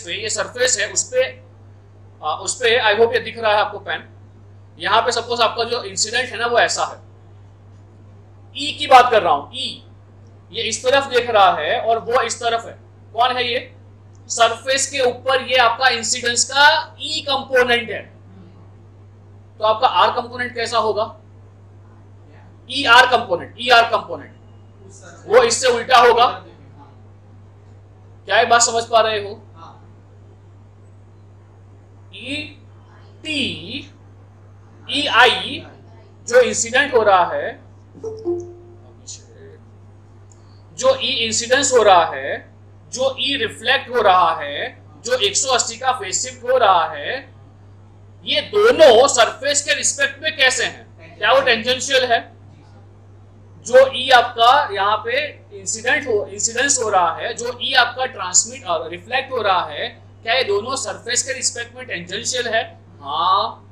पे ये सरफेस है, उस पे आई होप ये दिख रहा है आपको पेन, यहाँ पे सपोज आपका जो इंसिडेंट है ना वो ऐसा है, ई की बात कर रहा हूं, ई ये इस तरफ देख रहा है और वो इस तरफ है। कौन है ये? सरफेस के ऊपर ये आपका इंसिडेंस का ई कंपोनेंट है। तो आपका आर कंपोनेंट कैसा होगा? ई आर कंपोनेंट वो इससे उल्टा होगा। क्या ये बात समझ पा रहे हो? ई टी ई आई जो इंसिडेंट हो रहा है, जो ई इंसिडेंस हो रहा है, जो ई रिफ्लेक्ट हो रहा है, जो 180 का फेज शिफ्ट हो रहा है, ये दोनों सरफेस के रिस्पेक्ट में कैसे हैं? क्या वो टेंजेंशियल है? जो ई आपका यहाँ पे इंसिडेंस हो रहा है, जो ई आपका ट्रांसमिट और रिफ्लेक्ट हो रहा है, क्या ये दोनों सरफेस के रिस्पेक्ट में टेंजेंशियल है? हाँ।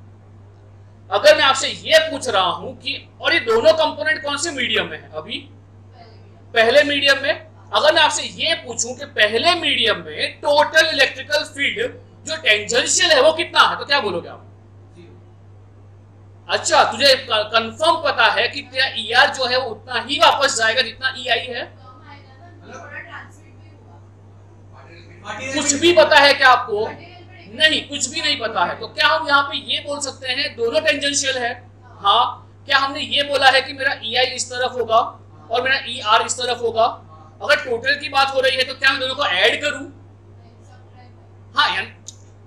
अगर मैं आपसे ये पूछ रहा हूं कि और ये दोनों कंपोनेंट कौन से मीडियम में है? अभी पहले मीडियम में। अगर मैं आपसे ये पूछूं कि पहले मीडियम में टोटल इलेक्ट्रिकल फील्ड जो टेंजेंशियल है वो कितना है, तो क्या बोलोगे आप? अच्छा, तुझे कंफर्म पता है कि तेरा ईआर जो है वो उतना ही वापस जाएगा जितना ईआई है? कुछ भी पता है क्या आपको? नहीं, कुछ भी नहीं पता है। तो क्या हम यहाँ पे ये बोल सकते हैं दोनों टेंजेंशियल है? हाँ। क्या हमने ये बोला है कि मेरा ईआई इस तरफ होगा और मेरा ईआर इस तरफ होगा? अगर टोटल की बात हो रही है तो क्या मैं दोनों को ऐड करूं? हाँ, यानी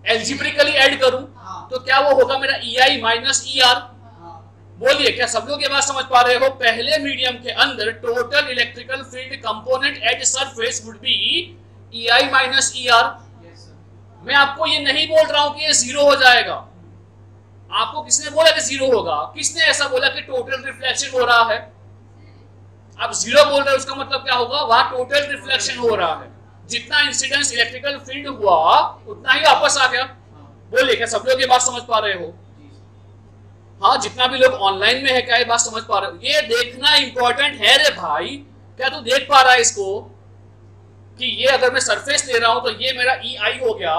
एल्जेब्रिकली ऐड करूं तो क्या वो होगा मेरा ईआई माइनस ईआर? बोलिए, क्या सब लोग ये बात समझ पा रहे हो? पहले मीडियम के अंदर total electrical field component at surface would be EI minus ER. मैं आपको ये नहीं बोल रहा हूं कि ये जीरो हो जाएगा। आपको किसने बोला कि जीरो होगा? किसने ऐसा बोला कि टोटल रिफ्लेक्शन हो रहा है? आप जीरो बोल रहे हो, उसका मतलब क्या होगा? वहां टोटल रिफ्लेक्शन हो रहा है। जितना इंसिडेंस इलेक्ट्रिकल फील्ड हुआ उतना ही वापस आ गया। बोलिए, क्या सब लोग ये बात समझ पा रहे हो? हाँ, जितना भी लोग ऑनलाइन में है, क्या ये बात समझ पा रहे हो? ये देखना इंपॉर्टेंट है रे भाई। क्या तू देख पा रहा है इसको कि ये अगर मैं सरफेस ले रहा हूं तो ये मेरा ई आई हो गया,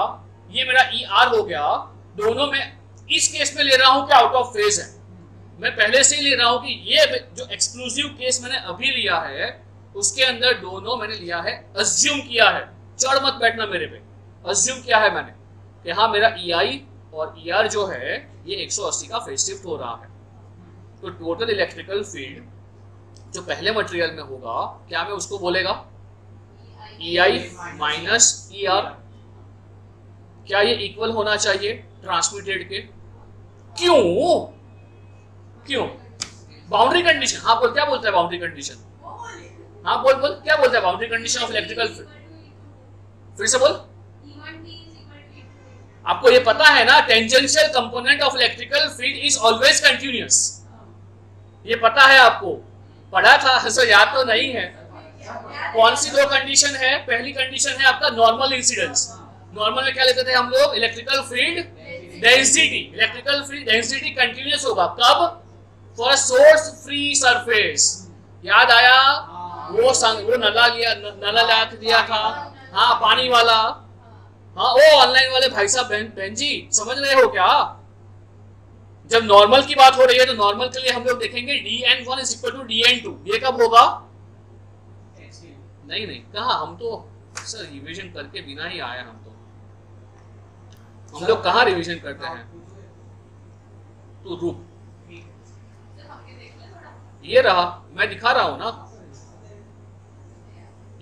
ये मेरा ई आर हो गया। दोनों में इस केस में ले रहा हूं कि आउट ऑफ फेज है। मैं पहले से ही ले रहा हूं कि ये जो एक्सक्लूसिव केस मैंने अभी लिया है उसके अंदर दोनों मैंने लिया है, अज्यूम किया है। चढ़ मत बैठना मेरे पे। अज्यूम किया है मैंने कि हाँ मेरा ई आई और ई आर जो है ये 180 का फेज शिफ्ट हो रहा है। तो टोटल इलेक्ट्रिकल फील्ड जो पहले मटेरियल में होगा, क्या मैं उसको बोलेगा ई आई माइनस ई आर? क्या ये इक्वल होना चाहिए ट्रांसमिटेड के? क्यों? Boundary condition. हाँ बोल, क्या बोलता है बाउंड्री कंडीशन? हाँ बोल क्या बोलता है boundary condition of electrical field? फिर से बोल। आपको ये पता है ना, tangential component of electrical field is always continuous. ये पता है आपको? पढ़ा था? ऐसा याद तो नहीं है। कौन सी दो कंडीशन है? पहली कंडीशन है आपका नॉर्मल इंसिडेंस। नॉर्मल में क्या लेते थे हम लोग? Electrical field density. Electrical field density continuous होगा कब? For source free surface. याद आया? वो नला ला दिया था, हाँ पानी वाला। हाँ, वो ऑनलाइन वाले भाई साहब बहन जी समझ रहे हो क्या? जब नॉर्मल की बात हो रही है तो नॉर्मल के लिए हम लोग देखेंगे dn1 is equal to dn2। ये कब होगा? नहीं कहा, हम तो सर रिवीजन करके बिना ही आए। हम लोग कहाँ रिवीजन करते हैं? तो रुक, ये रहा, मैं दिखा रहा हूं ना।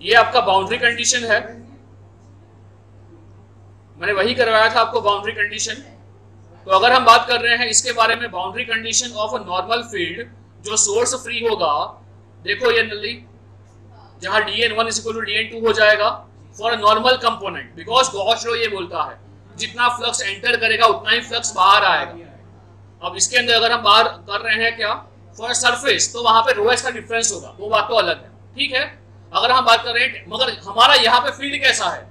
ये आपका बाउंड्री कंडीशन है, मैंने वही करवाया था आपको बाउंड्री कंडीशन। तो अगर हम बात कर रहे हैं इसके बारे में, boundary condition of a normal field जो सोर्स फ्री होगा, देखो ये नली जहां dn1 is equal to dn2 हो जाएगा for a normal component, because Gauss law ये बोलता है जितना फ्लक्स एंटर करेगा उतना ही फ्लक्स बाहर आएगा। अब इसके अंदर अगर हम बाहर कर रहे हैं क्या फॉर सरफेस, तो वहां पे ρs का डिफरेंस होगा, वो बात तो अलग है, ठीक है। अगर हम बात कर रहे हैं, मगर हमारा यहाँ पे फील्ड कैसा है,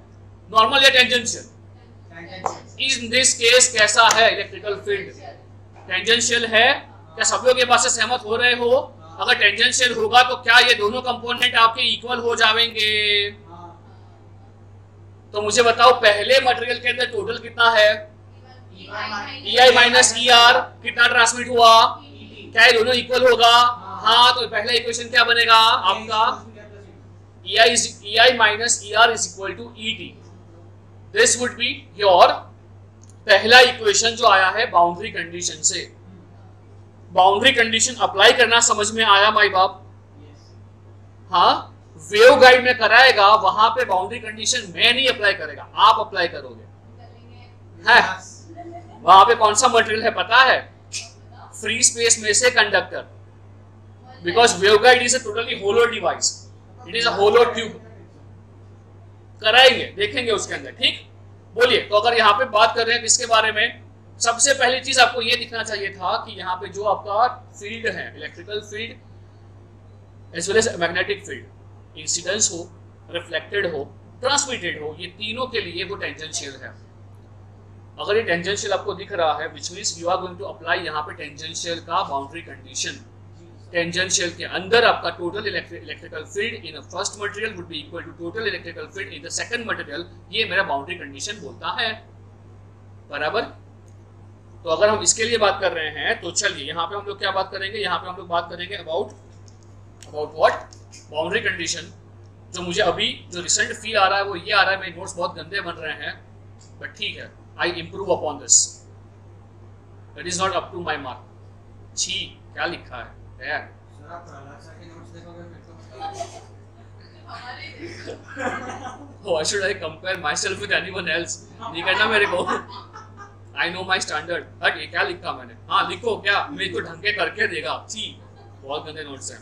नॉर्मल या टेंजेंशियल? इन दिस केस कैसा है इलेक्ट्रिकल फील्ड? टेंजेंशियल है। क्या सब लोग ये बात से सहमत हो रहे हो? अगर टेंजेंशियल होगा तो क्या ये दोनों कंपोनेंट आपके इक्वल हो जाएंगे? तो मुझे बताओ पहले मटेरियल के अंदर टोटल कितना है? EI माइनस ER कितना ट्रांसमिट हुआ? क्या ये दोनों इक्वल होगा? हाँ, तो पहला इक्वेशन क्या बनेगा आपका? EI minus ER is equal to ET। This would be your पहला इक्वेशन जो आया है बाउंड्री कंडीशन से। बाउंड्री कंडीशन अप्लाई करना समझ में आया माई बाप? हाँ, वेव गाइड में कराएगा, वहां पे बाउंड्री कंडीशन मैं नहीं अप्लाई करेगा, आप अप्लाई करोगे। है वहां पे कौन सा मटेरियल है पता है? फ्री स्पेस में से conductor, because wave guide is a totally hollow device, it is a hollow tube. कराएंगे, देखेंगे उसके अंदर। ठीक, बोलिए। तो अगर यहाँ पे बात कर रहे हैं किसके बारे में, सबसे पहली चीज आपको ये दिखना चाहिए था कि यहाँ पे जो आपका फील्ड है, electrical field as well as magnetic field, incidence हो, रिफ्लेक्टेड हो, ट्रांसमिटेड हो, ये तीनों के लिए वो टेंजेंशियल है। अगर ये टेंजेंशियल आपको दिख रहा है, which means you are going to apply यहाँ पे टेंजेंशियल का बाउंड्री कंडीशन। टेंजेंशियल के अंदर आपका total electrical field in first material would be equal to total electrical field in the second material. ये मेरा बाउंड्री कंडीशन बोलता है, बराबर। तो अगर हम इसके लिए बात कर रहे हैं तो चलिए यहाँ पे हम लोग क्या बात करेंगे, यहाँ पे हम लोग बात करेंगे अबाउट व्हाट, बाउंड्री कंडीशन। जो मुझे अभी जो रिसेंट फील आ रहा है वो ये आ रहा है, मेरे नोट्स बहुत गंदे बन रहे हैं, बट ठीक है, I improve upon this, it is not up to my mark. छी, क्या लिखा है यार? Oh, why should I compare myself with anyone else? नहीं करना मेरे को। I know my standard। But ये क्या लिखा मैंने? हाँ लिखो, क्या मेरे को ढंग के करके देगा? छी, बहुत गंदे नोट्स हैं।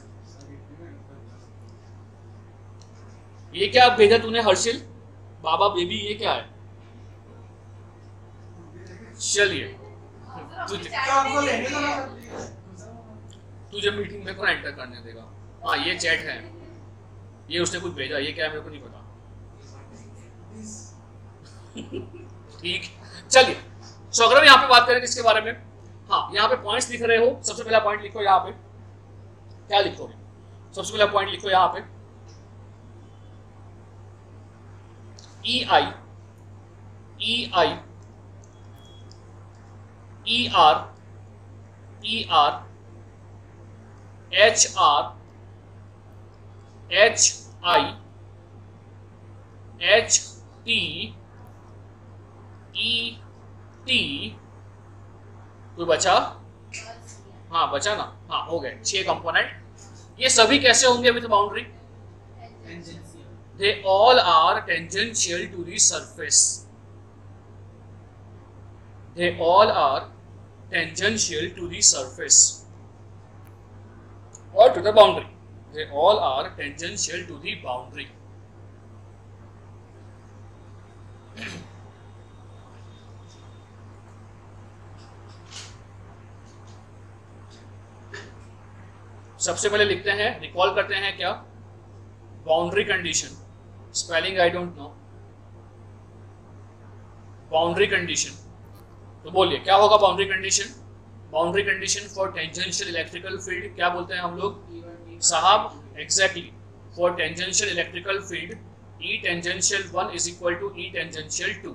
ये क्या भेजा तूने हर्षिल? बाबा बेबी, ये क्या है? चलिए, तुझे मीटिंग में कौन एंटर करने देगा? हाँ, ये चैट है, ये उसने कुछ भेजा, ये क्या है मेरे को नहीं पता। ठीक, चलिए। सो अगर हम यहाँ पे बात करें किसके बारे में, हाँ, यहाँ पे पॉइंट्स लिख रहे हो, सबसे पहला पॉइंट लिखो यहाँ पे। क्या लिखोगे? सबसे पहला पॉइंट लिखो यहाँ पे EI, EI, ER, ER, HR, HI, HT, ET, कोई बचा? हाँ बचा ना, हाँ हो गए 6 कंपोनेंट। ये सभी कैसे होंगे with boundary? They all are tangential to the surface. They all are tangential to the surface or to the boundary. They all are tangential to the boundary. सबसे पहले लिखते हैं, रिकॉल करते हैं क्या? Boundary condition, spelling I don't know. Boundary condition, तो बोलिए क्या होगा boundary condition? Boundary condition for tangential electrical field क्या बोलते हैं हम लोग साहब? Exactly, for tangential electrical field E tangential 1 is equal to E tangential 2।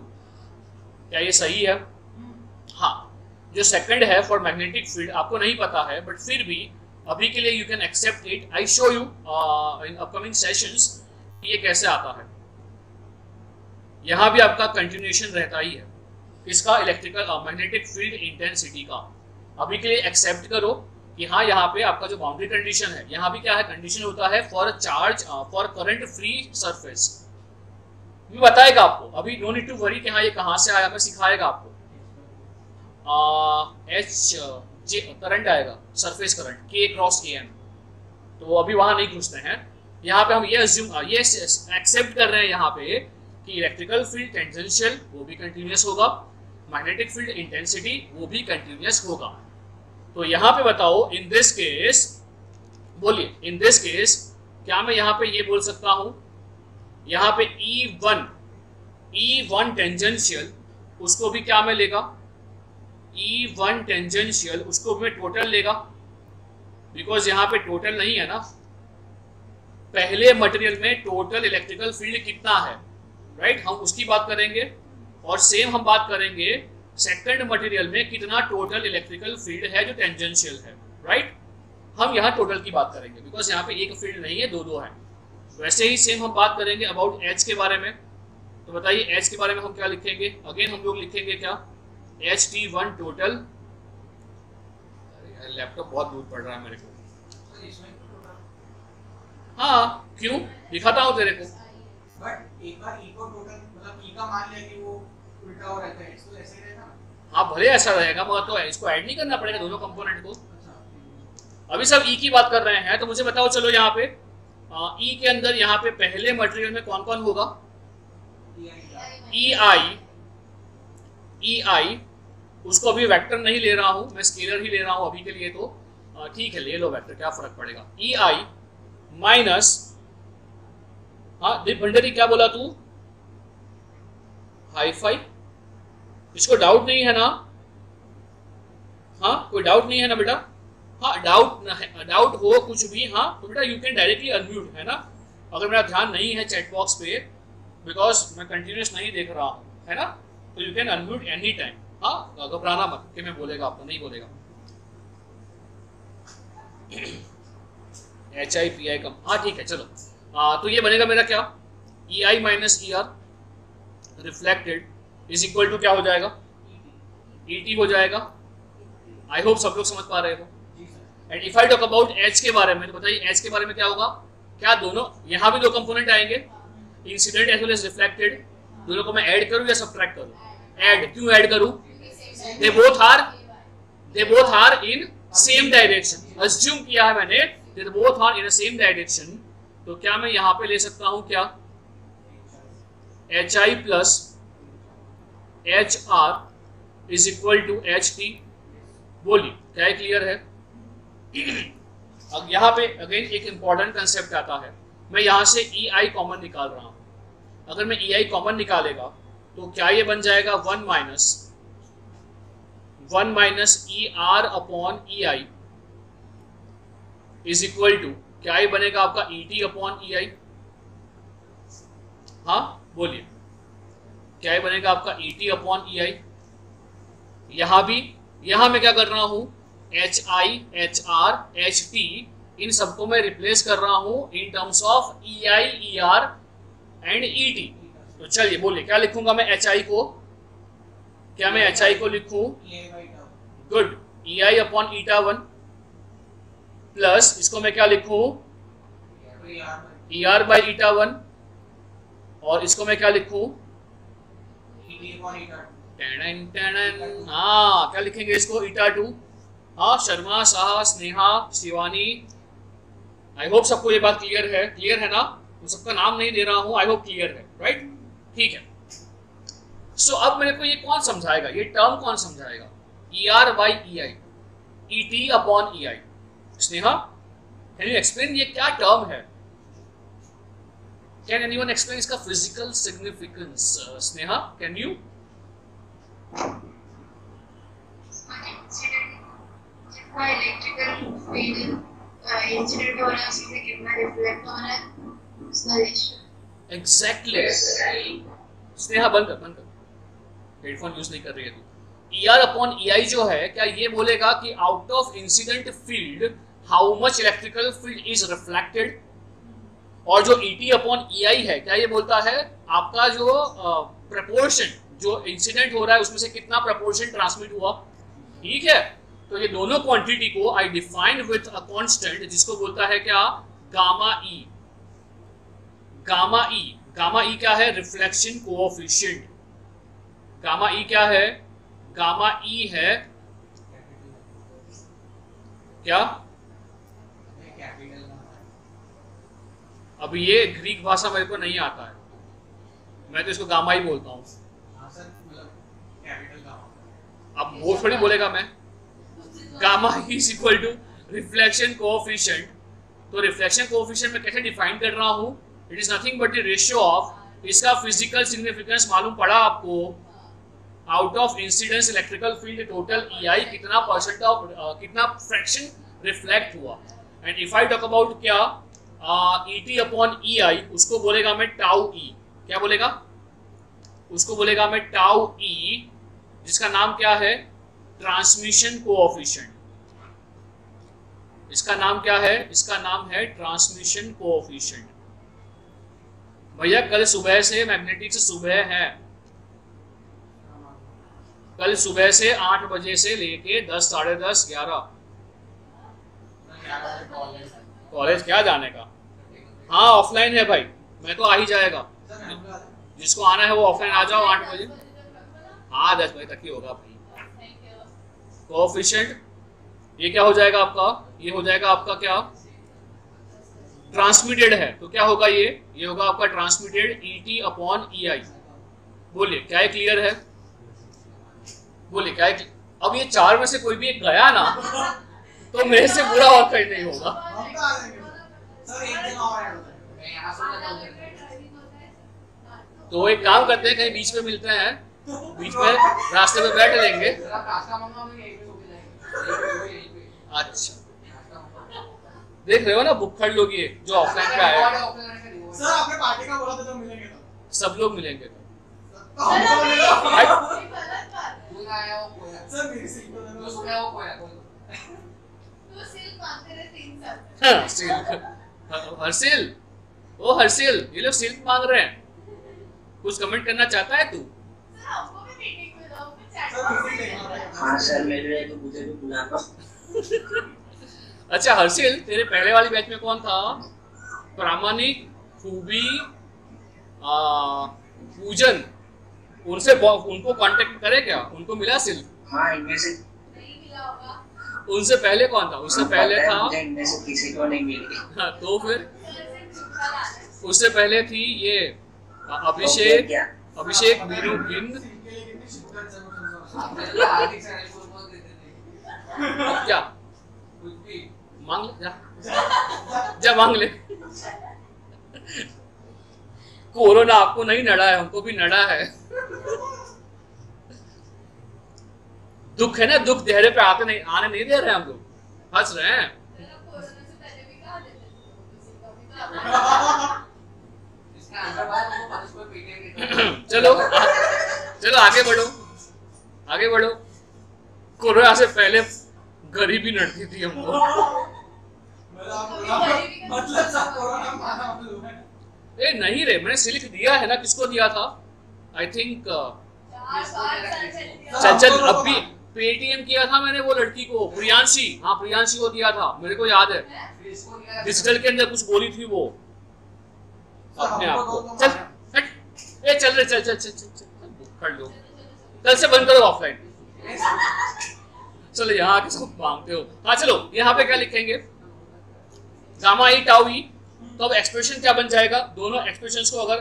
क्या ये सही है? हाँ। जो सेकंड है फॉर मैग्नेटिक फील्ड आपको नहीं पता है, बट फिर भी अभी के लिए you can accept it. I show you in upcoming sessions ये कैसे आता है। यहाँ भी आपका कंटिन्यूएशन रहता ही है इसका, इलेक्ट्रिकल मैग्नेटिक फील्ड इंटेंसिटी का। अभी के लिए एक्सेप्ट करो कि हाँ यहाँ पे आपका जो बाउंड्री कंडीशन है, यहाँ भी क्या है? कंडीशन होता है for charge for current free surface. ये बताएगा आपको, अभी नो नीड टू वरी कि हाँ ये कहाँ से आया, मैं सिखाएगा आपको। H करंट आएगा, surface current K cross KM, तो अभी वहां नहीं घुसते हैं। यहाँ पे हम ये एक्सेप्ट कर रहे हैं यहाँ पे कि इलेक्ट्रिकल फील्ड टेंजेंशियल वो भी कंटिन्यूअस होगा, मैग्नेटिक फील्ड इंटेंसिटी वो भी कंटिन्यूअस होगा। तो यहाँ पे बताओ इन दिस केस, बोलिए इन दिस केस क्या मैं यहाँ पे ये बोल सकता हूँ, यहाँ पे E1 टेंजेंशियल उसको भी क्या में लेगा? E1 टेंजेंशियल उसको भी टोटल लेगा, बिकॉज यहाँ पे टोटल नहीं है ना, पहले मटेरियल में टोटल इलेक्ट्रिकल फील्ड कितना है, राइट, हम उसकी बात करेंगे। और सेम हम बात करेंगे सेकंड मटेरियल में कितना टोटल इलेक्ट्रिकल फील्ड है जो टेंजेंशियल है, राइट। हम यहाँ टोटल की बात करेंगे बिकॉज यहाँ पे एक फील्ड नहीं है, दो है। वैसे ही सेम हम बात करेंगे अबाउट एच के बारे में। तो बताइए एच के बारे में हम क्या लिखेंगे, अगेन हम लोग लिखेंगे क्या, HT1 टोटल। लैपटॉप बहुत दूर पड़ रहा है मेरे को, हाँ क्यों, दिखाता हूँ तेरे को। बट एक बार ई को टोटल मतलब ई का मान लिया कि वो उल्टा हो रहता है, इसको ऐसे ही रहेगा। हाँ भले ऐसा रहेगा, मगर तो इसको ऐड नहीं करना पड़ेगा दोनों कंपोनेंट को। अभी सब ई की बात कर रहे हैं, तो मुझे बताओ चलो यहाँ पे ई के अंदर यहाँ पे पहले मटेरियल में कौन कौन होगा, EI, उसको अभी वेक्टर नहीं ले रहा हूँ मैं, स्केलर ही ले रहा हूँ अभी के लिए। तो ठीक है ले लो वेक्टर, क्या फर्क पड़ेगा। EI माइनस, हाँ दीप भंडारी क्या बोला तू, हाईफाई, इसको डाउट नहीं है ना, हाँ कोई डाउट नहीं है ना बेटा, हाँ डाउट हो कुछ भी, हाँ तो बेटा यू कैन डायरेक्टली अनम्यूट, है ना। अगर मेरा ध्यान नहीं है चैट बॉक्स पे बिकॉज मैं कंटिन्यूस नहीं देख रहा हूँ, है ना, तो you can unmute any time. हाँ घबराना मत कि मैं बोलेगा आपको, नहीं बोलेगा। HI/PI कम, हाँ ठीक है चलो। तो ये बनेगा मेरा क्या, EI minus ER reflected is equal to क्या हो जाएगा, ET हो जाएगा। आई होप सब लोग समझ पा रहे हो। And if I talk about H के बारे में, तो बताइए H के बारे में क्या होगा, क्या दोनों यहाँ भी दो कंपोनेंट आएंगे, incident as well as reflected, दोनों को मैं ऐड करूँ या सब्ट्रैक्ट करूँ, ऐड, क्यों ऐड करूँ, they both are in same direction, assume किया है मैंने, they both are in same direction. तो क्या मैं यहाँ पे ले सकता हूँ क्या, HI plus HR is equal to HT, बोलिए क्या है, क्लियर है। अब यहाँ पे अगेन एक इंपॉर्टेंट कंसेप्ट आता है, मैं यहाँ से EI कॉमन निकाल रहा हूँ, अगर मैं EI कॉमन निकालेगा तो क्या ये बन जाएगा 1 minus ER upon EI is equal to, क्या ये बनेगा आपका ET अपॉन EI, हाँ बोलिए क्या ये बनेगा आपका ET अपॉन EI। यहाँ मैं क्या कर रहा हूँ, HI, HR, HT इन सबको मैं रिप्लेस कर रहा हूँ इन terms of EI, ER and ET। तो चलिए बोलिए क्या लिखूंगा मैं HI को, क्या मैं HI को लिखूं, good, EI upon eta1 plus इसको मैं क्या लिखूं, ER बाई eta1, और इसको मैं क्या लिखूं, हाँ क्या लिखेंगे इसको, eta2। हाँ शर्मा, शाह, स्नेहा, शिवानी, आई होप सबको ये बात क्लियर है ना, मैं सबका नाम नहीं दे रहा हूँ, आई होप क्लियर है, राइट, ठीक है। सो अब मेरे को ये कौन समझाएगा, ये टर्म कौन समझाएगा, ER by EI, ET upon EI। Sneha can you explain ये क्या टर्म है, कैन एनीवन एक्सप्लेन इसका physical significance, Sneha can you. जितना इलेक्ट्रिकल फील्ड इंसिडेंट हो रहा है उससे कितना रिफ्लेक्ट हो रहा है उसका रेशियो। एग्जैक्टली स्नेहा बंद कर, हेडफोन यूज नहीं कर रही है तू। ER अपॉन EI जो है, क्या ये बोलेगा कि out of incident field how much electrical field is reflected, और जो ET अपॉन EI है क्या ये बोलता है आपका जो प्रपोर्शन जो इंसिडेंट हो रहा है उसमें से कितना प्रपोर्शन ट्रांसमिट हुआ, ठीक है। तो ये दोनों क्वांटिटी को I define with a constant जिसको बोलता है क्या, गामा ई। गामा ई क्या है, रिफ्लेक्शन कोएफिशिएंट। गामा ई क्या है, गामा ई है क्या, अब ये ग्रीक भाषा मेरे को नहीं आता है, मैं तो इसको गामा ही बोलता हूँ। अब वो थोड़ी बोलेगा मैं, gamma is equal to reflection coefficient. तो रिफ्लेक्शन कोएफिशिएंट में कैसे डिफाइन कर रहा हूँ, it is nothing but the ratio of, इसका फिजिकल सिग्निफिकेंस मालूम पड़ा आपको, out of incidence electrical field total EI कितना परसेंट ऑफ कितना फ्रैक्शन रिफ्लेक्ट हुआ। And if I talk about क्या ET अपॉन EI, उसको बोलेगा मैं टाउ E। क्या बोलेगा? उसको बोलेगा मैं टाउ E, जिसका नाम क्या है? Transmission coefficient. इसका नाम क्या है? इसका नाम है ट्रांसमिशन कोएफिशिएंट। भैया कल सुबह से मैग्नेटिक से सुबह है, कल सुबह से 8 बजे से लेके 10, साढ़े 10, 11 कॉलेज क्या जाने का। हाँ ऑफलाइन है भाई, मैं तो आ ही जाएगा। जिसको आना है वो ऑफलाइन आ जाओ 8 बजे। हाँ 10 बजे तक ही होगा भाई। कोएफिशिएंट ये क्या हो जाएगा आपका? ये हो जाएगा आपका क्या? ट्रांसमिटेड है तो क्या होगा? ये होगा आपका ट्रांसमिटेड ET अपॉन EI। बोलिए क्या ये क्लियर है? बोलिए क्या है? अब ये 4 में से कोई भी एक गया ना तो मेरे से बुरा और कहीं नहीं होगा। सर एक दिन और ऐड होता है, मैं यहाँ से तो एक काम करते हैं, कहीं बीच में मिलते हैं, बीच में रास्ते में बैठ लेंगे। अच्छा देख रहे हो ना भुक्खड़ लोग ये जो ऑफलाइन पे आए हैं। सर आपने पार्टी का बोला था तो मिलेंगे तो सब लोग मिलेंगे तो हमको मिलो। सर मेरी सीट पे हाँ, सिल्क। हर्षिल, ओ हर्षिल, ये लोग सिल्क मांग रहे हैं। कुछ कमेंट करना चाहता है तू? हाँ सर मिल रहे तो मुझे भी बुला लो। अच्छा हर्षिल, तेरे पहले वाली बैच में कौन था? प्रामाणिक, खूबी, पूजन, उनसे उनको कांटेक्ट करे क्या? उनको मिला सिल्क? हाँ इनमें से उनसे पहले कौन था? उससे पहले था इनमें से किसी को नहीं मिली। हाँ, तो फिर उससे पहले थी ये अभिषेक, अभिषेक मीनू बिंद। क्या मांग ले? जा मांग ले। कोरोना आपको नहीं नड़ा है, हमको भी नड़ा है। दुख है ना, दुख चेहरे पे आने नहीं दे रहे हम लोग, हंस रहे हैं। चलो चलो आगे बढ़ो, आगे बढ़ो। कोरोना से पहले गरीबी नड़ती थी हमको। मतलब सब कोरोना माना हम लोग हैं। ए नहीं रे, मैंने सिल्क दिया है ना। किसको दिया था? आई थिंक चल चल अब भी पेटीएम किया था मैंने वो लड़की को, प्रियांशी। हाँ प्रियांशी को दिया था, मेरे को याद है। डिजिटल के अंदर कुछ बोली थी वो अपने आप को। चल हट, ए चल रे, चल चल चल चल कर लो। कल से बंद करो ऑफलाइन। चलो यहाँ आके सब मांगते हो। हाँ चलो यहाँ पे क्या लिखेंगे? गामा ई टाउ ई। तो अब एक्सप्रेशन क्या बन जाएगा? दोनों एक्सप्रेशंस को अगर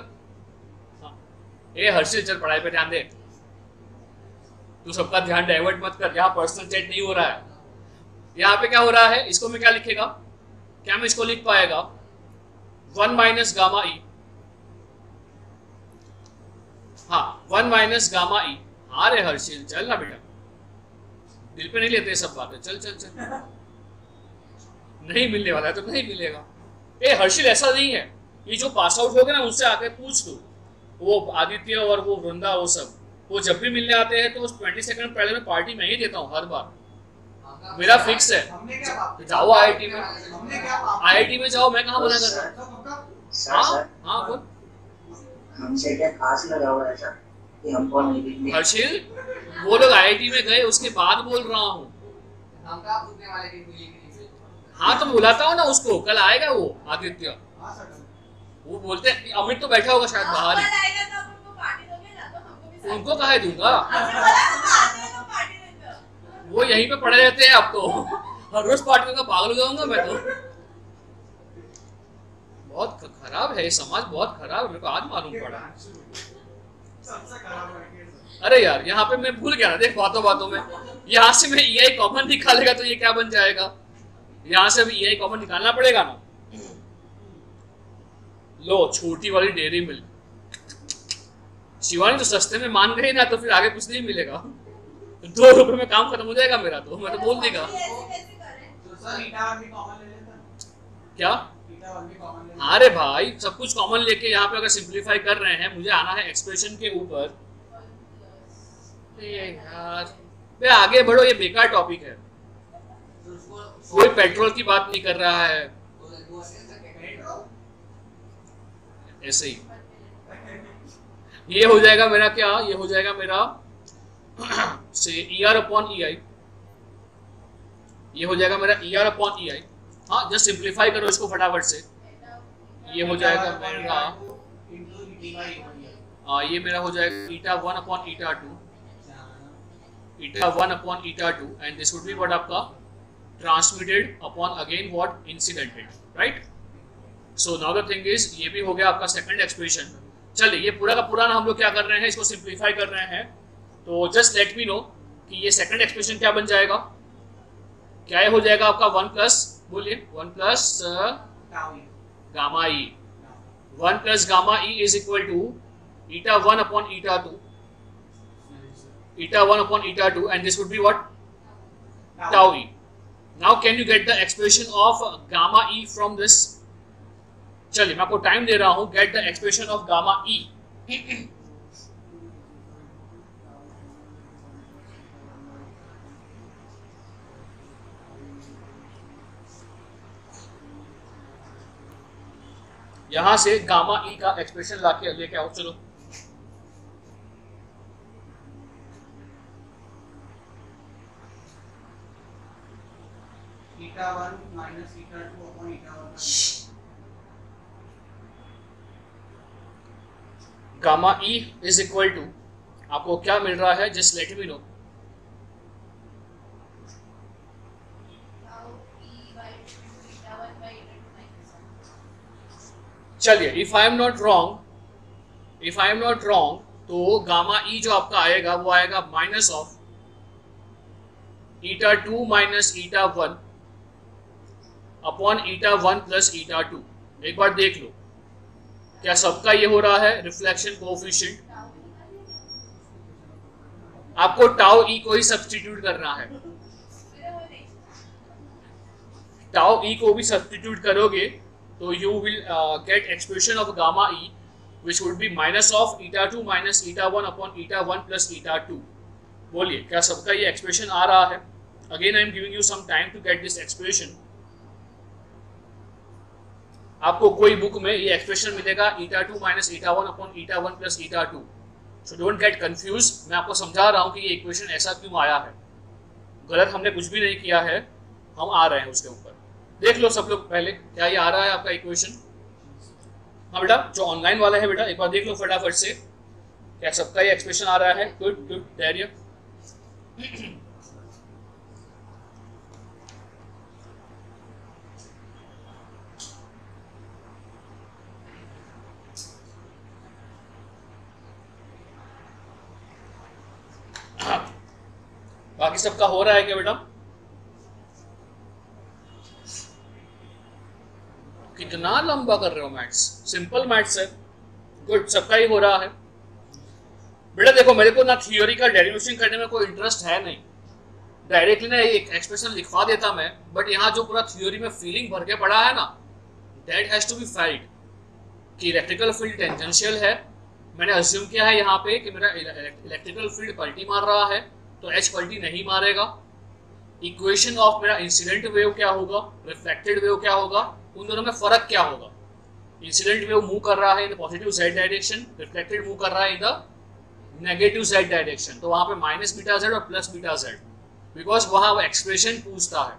ए हर्षिल चल पढ़ाई पे ध्यान दे, तू सबका ध्यान डाइवर्ट मत कर। यहाँ पर्सनल चैट नहीं हो रहा है। यहाँ पे क्या हो रहा है? इसको मैं क्या लिखेगा? क्या मैं इसको लिख पाएगा? 1 माइनस गामा ई। हाँ 1 माइनस गामा ई। हाँ रे हर्षिल चल ना बेटा, दिल पे नहीं लेते सब बातें। चल चल चल, नहीं मिलने वाला है तो नहीं मिलेगा। ए हर्षिल ऐसा नहीं है, ये जो पास आउट हो गए ना उनसे आके पूछ लो। वो आदित्य और वो वृंदा, वो सब वो जब भी मिलने आते हैं तो 20 सेकंड पहले मैं पार्टी में ही देता हूँ हर बार, मेरा फिक्स है। हमने क्या पाप जाओ आईआईटी में, हमने क्या पाप आईआईटी में जाओ, मैं कहाँ मना कर रहा हूँ। सर हाँ सर हाँ बोल हमसे क्या खास लगा हुआ है सर कि हमको नहीं दिखने। हर्षिल, वो लोग आईआईटी में गए उसके बाद बोल रहा हूँ। हम कहाँ पूछने वाले थे मिली कि नहीं। हाँ तो बुलाता हूँ ना उसको, कल आएगा वो आदित्य। हाँ सर वो बोलते हैं अमित तो बैठा होगा शायद बाहर ही, उनको कहा दूंगा। वो यहीं पे पड़े रहते हैं अब तो, हर रोज पार्टी का पागल हो जाऊंगा मैं तो। बहुत खराब है ये समाज, बहुत खराब है, मेरे को आज मालूम पड़ा। सबसे खराब है। अरे यार यहाँ पे मैं भूल गया ना, देख बातों बातों में यहाँ से मैं EI कॉमन निकालेगा तो ये क्या बन जाएगा? यहाँ से भी EI कॉमन निकालना पड़ेगा ना। लो छोटी वाली डेयरी मिल्क। शिवानी तो सस्ते में मान गई ना तो फिर आगे कुछ नहीं मिलेगा। 2 रुपए में काम खत्म हो जाएगा मेरा, तो मैं तो बोल देगा। जो सर ईटा वन भी कॉमन ले लेते हैं, क्या? ईटा वन भी कॉमन ले लेते अरे भाई सब कुछ कॉमन लेके यहाँ पे अगर सिंप्लीफाई कर रहे हैं, मुझे आना है एक्सप्रेशन के ऊपर। अरे यार बे आगे बढ़ो, ये बेकार टॉपिक है, तो उसको कोई पेट्रोल की बात नहीं कर रहा है, ऐसे ही ये हो जाएगा मेरा क्या, ये हो जाएगा मेरा से ER अपॉन EI, ये हो जाएगा मेरा ER अपॉन EI। हाँ जस्ट सिंप्लीफाई करो इसको फटाफट से, ये हो जाएगा मेरा ये मेरा हो जाएगा eta 1 upon eta 2, eta 1 upon eta 2 and this would be what आपका transmitted upon again what incidented, right. So now the thing is ये भी हो गया आपका सेकंड एक्सप्रेशन। चलिए ये पूरा का पूरा ना हम लोग क्या कर रहे हैं, इसको सिंप्लीफाई कर रहे हैं, तो जस्ट लेट मी नो कि ये सेकंड एक्सप्रेशन क्या बन जाएगा, क्या हो जाएगा आपका 1 प्लस, बोलिए 1 plus gamma E, 1 plus gamma E is equal to eta 1 upon eta 2, eta 1 upon eta 2 and this would be what tau E. Now can you get the expression of gamma E from this? चलिए मैं आपको time दे रहा हूं, get the expression of gamma E. यहां से gamma ई का expression लाके लेके आओ, चलो eta 1 minus eta 2 upon eta 1 gamma E is equal to आपको क्या मिल रहा है, जस्ट लेट मी नो। चलिए if I am not wrong तो गामा ई जो आपका आएगा वो आएगा minus of eta 2 minus eta 1 upon eta 1 plus eta 2। एक बार देख लो क्या सबका ये हो रहा है रिफ्लेक्शन कोएफिशिएंट, आपको टाउ ई को ही सब्स्टिट्यूट करना है, टाउ ई को भी सब्स्टिट्यूट करोगे तो you will get expression of gamma E which would be minus of eta 2 minus eta 1 upon eta 1 plus eta 2। बोलिए क्या सबका ये एक्सप्रेशन आ रहा है? Again I am giving you some time to get this expression. आपको कोई book में ये एक्सप्रेशन मिलेगा eta 2 minus eta 1 upon eta 1 plus eta 2। So don't get confuse, मैं आपको समझा रहा हूँ कि ये इक्वेशन ऐसा क्यों आया है, गलत हमने कुछ भी नहीं किया है, हम आ रहे हैं उसके ऊपर। देख लो सब लोग पहले क्या ये आ रहा है आपका इक्वेशन। हाँ बेटा जो ऑनलाइन वाला है बेटा एक बार देख लो फटाफट से क्या सबका ये एक्सप्रेशन आ रहा है। गुड गुड धैर्य। बाकी सबका हो रहा है क्या बेटा? कितना लंबा कर रहे हो मैथ्स, सिंपल मैथ्स है। गुड, सबका ही हो रहा है बेटा। देखो मेरे को ना थियोरी का डेरिवेशन करने में कोई इंटरेस्ट है नहीं, डायरेक्टली ना एक एक्सप्रेशन लिखवा देता मैं, बट यहाँ जो पूरा थियोरी में फीलिंग भर के पड़ा है ना, that has to be failed कि इलेक्ट्रिकल फील्ड टेंजेंशियल है। मैंने अज्यूम किया है यहाँ पे कि मेरा इलेक्ट्रिकल फील्ड पलटी मार रहा है, तो एच पलटी नहीं मारेगा। इक्वेशन ऑफ मेरा इंसिडेंट वेव क्या होगा, रिफ्लेक्टेड वेव क्या होगा, उन दोनों में फर्क क्या होगा। इंसिडेंट वेव मूव कर रहा है in positive z direction, reflected move कर रहा है in the negative Z direction. तो वहां पे माइनस बीटा जेड और प्लस बीटा जेड, बिकॉज वहां वो एक्सप्रेशन पूछता है।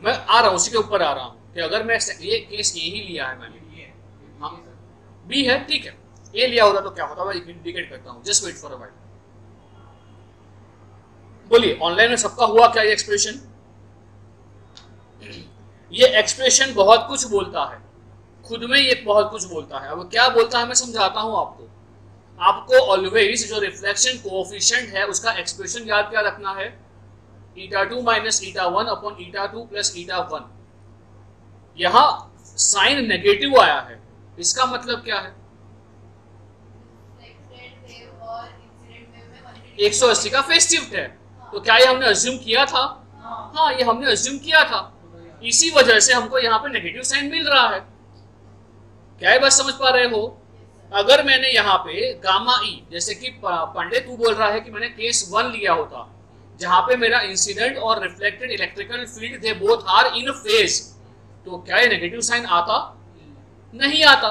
मैं आ रहा हूँ उसी के ऊपर आ रहा हूँ कि अगर मैं ये केस ए ही लिया है मैंने, हाँ बी है ठीक है, ए लिया होता तो क्या होता, मैं इंडिकेट करता हूँ, just wait for a while. बोलिए ऑनलाइन में सबका हुआ क्या ये एक्सप्रेशन? ये एक्सप्रेशन बहुत कुछ बोलता है, खुद में ये बहुत कुछ बोलता है। अब क्या बोलता है मैं समझाता हूं आपको। आपको ऑलवेज जो रिफ्लेक्शन कोएफिशिएंट है उसका एक्सप्रेशन याद क्या रखना है, ईटा 2 minus eta 1 upon eta 2 plus eta 1। यहां साइन नेगेटिव आया है, इसका मतलब क्या है? 180 का फेज शिफ्ट है, तो क्या ये हमने अज्यूम किया था? हाँ, ये हमने अज्यूम किया था, इसी वजह से हमको यहाँ पे नेगेटिव साइन मिल रहा है। क्या ये बात समझ पा रहे हो? अगर मैंने यहाँ पे गामा ई, जैसे कि पंडित तू बोल रहा है कि मैंने केस 1 लिया होता जहां पे मेरा इंसिडेंट और reflected electrical field they both are in phase, तो क्या ये नेगेटिव साइन आता? नहीं आता।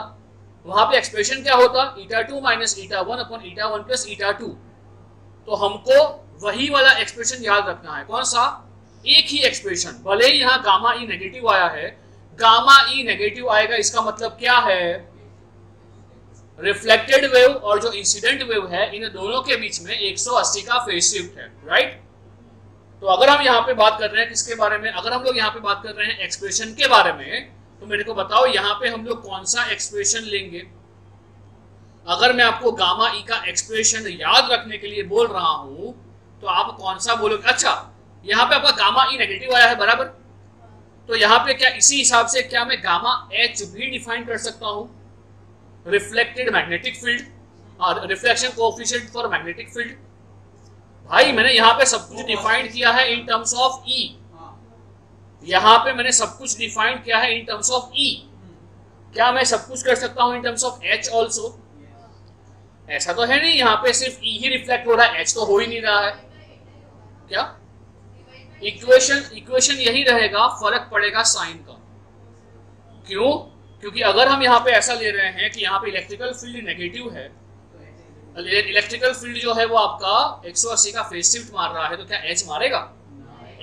वहां पे एक्सप्रेशन क्या होता? eta2 minus eta1 upon eta1 plus eta2। तो हमको वही वाला एक्सप्रेशन याद रखना है। कौन सा? एक ही एक्सप्रेशन, भले ही यहाँ गामा ई नेगेटिव आया है, गामा ई नेगेटिव आएगा इसका मतलब क्या है? रिफ्लेक्टेड वेव और जो इंसिडेंट वेव है इन दोनों के बीच में 180 का फेज शिफ्ट है, राइट? तो अगर हम यहाँ पे बात कर रहे हैं किसके बारे में? अगर हम लोग यहाँ पे बात कर रहे हैं एक्सप्रेशन के बारे में, तो मेरे को बताओ यहाँ पे हम लोग कौन सा एक्सप्रेशन लेंगे? अगर मैं आपको गामा ई का एक्सप्रेशन याद रखने के लिए बोल रहा हूं तो आप कौन सा बोलोगे? अच्छा, यहाँ पे आपका गामा ई नेगेटिव आया है, बराबर, तो यहाँ पे क्या इसी हिसाब से क्या मैं गामा एच भी डिफाइन कर सकता हूँ? रिफ्लेक्टेड मैग्नेटिक फील्ड और reflection coefficient for magnetic field. भाई मैंने यहाँ पे सब कुछ डिफाइन किया है इन टर्म्स ऑफ ई, यहाँ पे मैंने सब कुछ डिफाइन किया है इन टर्म्स ऑफ ई। क्या मैं सब कुछ कर सकता हूँ इन टर्म्स ऑफ एच ऑल्सो? ऐसा तो है नहीं, यहाँ पे सिर्फ ई ही रिफ्लेक्ट हो रहा है, एच तो हो ही नहीं रहा है। क्या इक्वेशन यही रहेगा, फर्क पड़ेगा साइन का। क्यों? क्योंकि अगर हम यहाँ पे ऐसा ले रहे हैं कि यहाँ पे इलेक्ट्रिकल फील्ड नेगेटिव है, इलेक्ट्रिकल फील्ड जो है वो आपका 180 का फेज शिफ्ट मार रहा है, तो क्या एच मारेगा?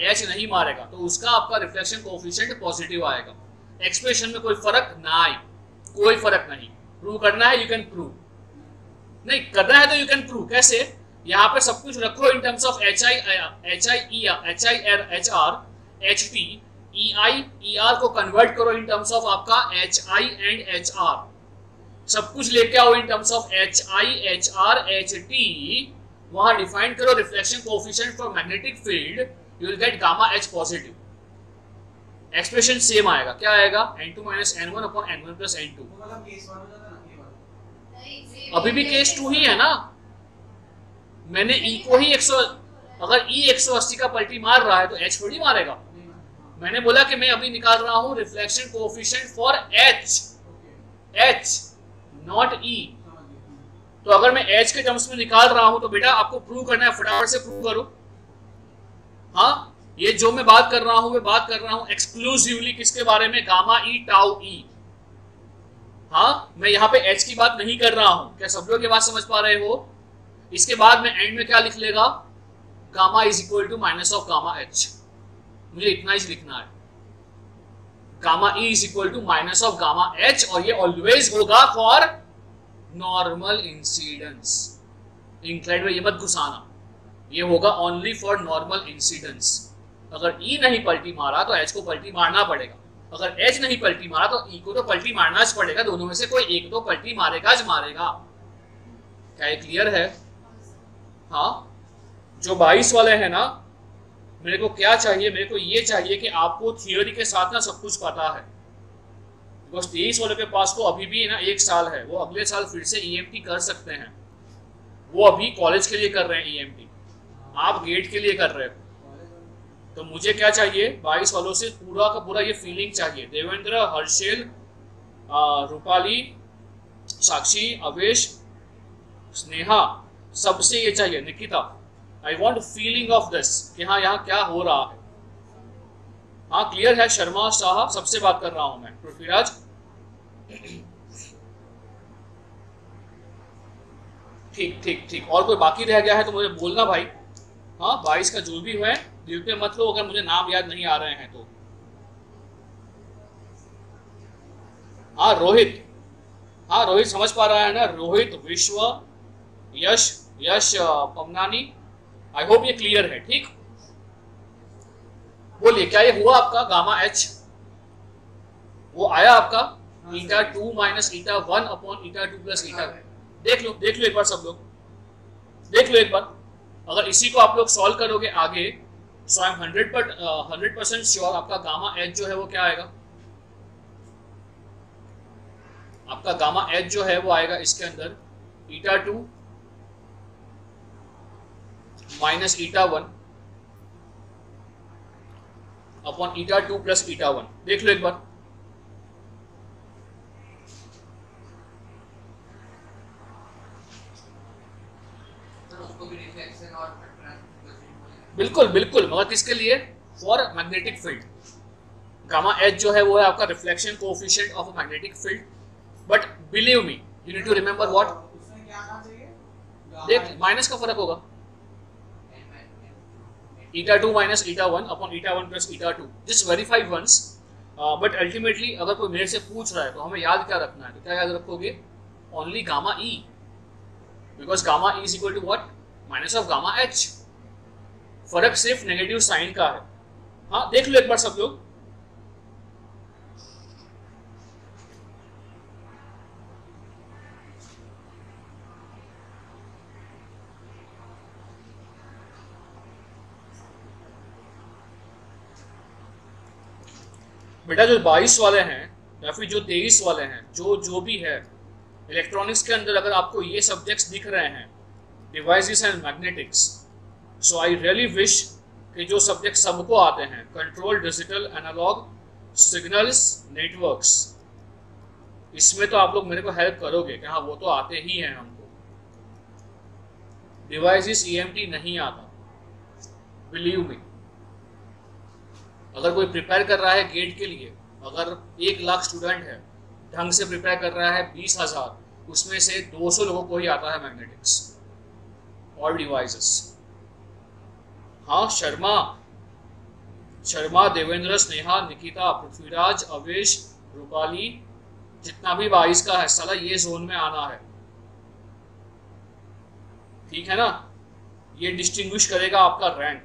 एच नहीं मारेगा, तो उसका आपका रिफ्लेक्शन कोएफिशिएंट पॉजिटिव आएगा। एक्सप्रेशन में कोई फर्क नहीं, कोई फर्क नहीं। प्रूव करना है, यू कैन प्रूव, नहीं करना है तो यू कैन प्रूव। कैसे? यहाँ पे सब कुछ रखो इन terms of H I H R H T, E I E R को कन्वर्ट करो इन टर्म्स ऑफ आपका H I and H R, सब कुछ लेके आओ इन terms of H I H R H T, वहां डिफाइन करो reflection coefficient for magnetic field, you will gate gamma H positive. Expression same आएगा, क्या आएगा? n2 minus n1 upon n1 plus n2। अभी भी केस 2 ही है ना, मैंने ई को ही 100, अगर ई 180 का पलटी मार रहा है तो एच थोड़ी मारेगा। मैंने बोला कि मैं अभी निकाल रहा हूं reflection coefficient for H naught E. तो अगर मैं एच के टर्म्स में निकाल रहा हूं तो बेटा आपको प्रूव करना है, फटाफट से प्रूव करो। हाँ, ये जो मैं बात कर रहा हूं मैं बात कर रहा हूं एक्सक्लूसिवली किसके बारे में? गामा ई टाउ ई। हाँ, मैं यहाँ पे एच की बात नहीं कर रहा हूं। क्या सब लोग ये बात समझ पा रहे हो? इसके बाद में एंड में क्या लिख लेगा? Gamma is equal to minus of gamma H. मुझे इतना ही लिखना है, gamma E is equal to minus of gamma H, और ये ऑलवेज होगा फॉर नॉर्मल इंसिडेंस। इंक्लाइड में ये मत घुसाना, ये होगा ओनली फॉर नॉर्मल इंसिडेंस। अगर ई नहीं पलटी मारा तो एच को पलटी मारना पड़ेगा, अगर एच नहीं पलटी मारा तो ई को तो पलटी मारना ही पड़ेगा। दोनों में से कोई एक तो पलटी मारेगा ज मारेगा। क्या ये क्लियर है? हाँ, जो 22 वाले हैं ना, मेरे को क्या चाहिए? मेरे को ये चाहिए कि आपको थियोरी के साथ ना सब कुछ पता है। बिकॉज 23 वाले के पास को अभी भी ना 1 साल है, वो अगले साल फिर से ईएमटी कर सकते हैं। वो अभी कॉलेज के लिए कर रहे हैं ईएमटी, आप गेट के लिए कर रहे हो। तो मुझे क्या चाहिए? 22 वालों से पूरा का पूरा ये फीलिंग चाहिए। देवेंद्र, हर्षेल, रूपाली, साक्षी, अवेश, स्नेहा, सबसे ये चाहिए। Nikita, I want feeling of this कि हाँ यहाँ क्या हो रहा है। हाँ, क्लियर है? शर्मा, शाह, सबसे बात कर रहा हूं मैं। पृथ्वीराज, ठीक ठीक ठीक। और कोई बाकी रह गया है तो मुझे बोलना भाई। हाँ, 22 का जो भी है दिल पे मत लो अगर मुझे नाम याद नहीं आ रहे हैं तो। हाँ रोहित, हाँ रोहित समझ पा रहा है ना? रोहित, विश्व, यश, पमनानी, आई होप ये क्लियर है। ठीक, बोलिए क्या ये हुआ आपका? गामा एच वो आया आपका eta2 minus eta1 upon eta2 plus eta। देख लो एक बार, सब लोग देख लो एक बार। अगर इसी को आप लोग सॉल्व करोगे आगे, सो आई एम 100% श्योर आपका गामा एच जो है वो क्या आएगा? आपका गामा एच जो है वो आएगा इसके अंदर eta2 minus eta 1 upon eta 2 plus eta 1। देख लो एक बार, बिल्कुल बिल्कुल, मगर किसके लिए? For magnetic field. Gamma H जो है वो है आपका reflection coefficient of a magnetic field. But believe me, you need to remember what, उसमें क्या आना चाहिए? देख माइनस का फर्क होगा, eta 2 minus eta 1 upon eta 1 plus eta 2। Just verify once. But ultimately अगर कोई मेरे से पूछ रहा है तो हमें याद क्या रखना है? तो क्या याद रखोगे? Only gamma E, because gamma E is equal to what? Minus of gamma H. फर्क सिर्फ नेगेटिव साइन का है। हाँ देख लो एक बार सब लोग, बेटा जो 22 वाले हैं या फिर जो 23 वाले हैं, जो भी है इलेक्ट्रॉनिक्स के अंदर, अगर आपको ये सब्जेक्ट्स दिख रहे हैं, devices and magnetics, so I really wish कि जो सब्जेक्ट सबको आते हैं, control, digital, analog, signals, networks, इसमें तो आप लोग मेरे को हेल्प करोगे कि हाँ वो तो आते ही हैं हमको। डिवाइसेस ईएमटी नहीं आता, बिलीव मी। अगर कोई प्रिपेयर कर रहा है गेट के लिए, अगर 1 लाख स्टूडेंट है, ढंग से प्रिपेयर कर रहा है 20,000, उसमें से 200 लोगों को ही आता है मैग्नेटिक्स और डिवाइसेस। हाँ शर्मा, देवेंद्र, स्नेहा, निकिता, पृथ्वीराज, अवेश, रूपाली, जितना भी 22 का है, साला ये जोन में आना है, ठीक है ना? ये डिस्टिंग्विश करेगा आपका रैंक।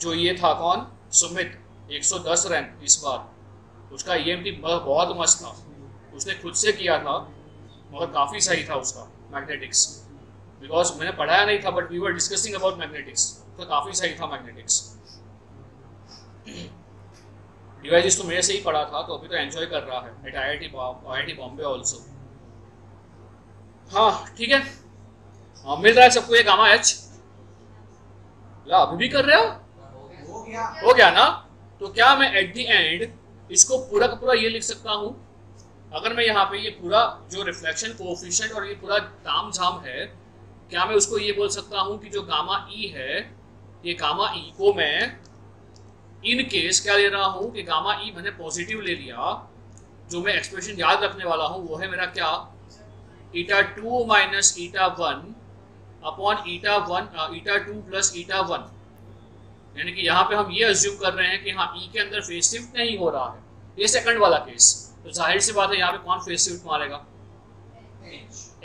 जो ये था कौन? सुमित, 110 रैंक इस बार, उसका ईएमटी बहुत मस्त था, उसने खुद से किया था, मगर काफ़ी सही था उसका मैग्नेटिक्स, बिकॉज मैंने पढ़ाया नहीं था but we were discussing about magnetics, तो काफ़ी सही था मैग्नेटिक्स। डिवाइसेस तो मेरे से ही पढ़ा था, तो अभी तो एंजॉय कर रहा है एट IIT बॉम्बे ऑल्सो। हाँ ठीक है, मिल रहा है सबको ये गामा एच? अभी भी कर रहे हो? हो गया ना? तो क्या मैं एट द एंड इसको पूरा का पूरा ये लिख सकता हूँ? अगर मैं यहाँ पे ये पूरा जो रिफ्लेक्शन कोएफिशिएंट और ये पूरा ताम झाम है, क्या मैं उसको ये बोल सकता हूँ कि जो गामा ई है, ये गामा ई को मैं इन केस क्या ले रहा हूँ कि गामा ई मैंने पॉजिटिव ले लिया, जो मैं एक्सप्रेशन याद रखने वाला हूँ वो है मेरा क्या? ईटा 2 minus eta 1 upon eta 2 plus eta 1। यानी कि यहाँ पे हम ये अज्यूम कर रहे हैं कि हाँ ई के अंदर फेज शिफ्ट नहीं हो रहा है, ये सेकंड वाला केस। तो जाहिर सी बात है यहाँ पे कौन फेज शिफ्ट मारेगा?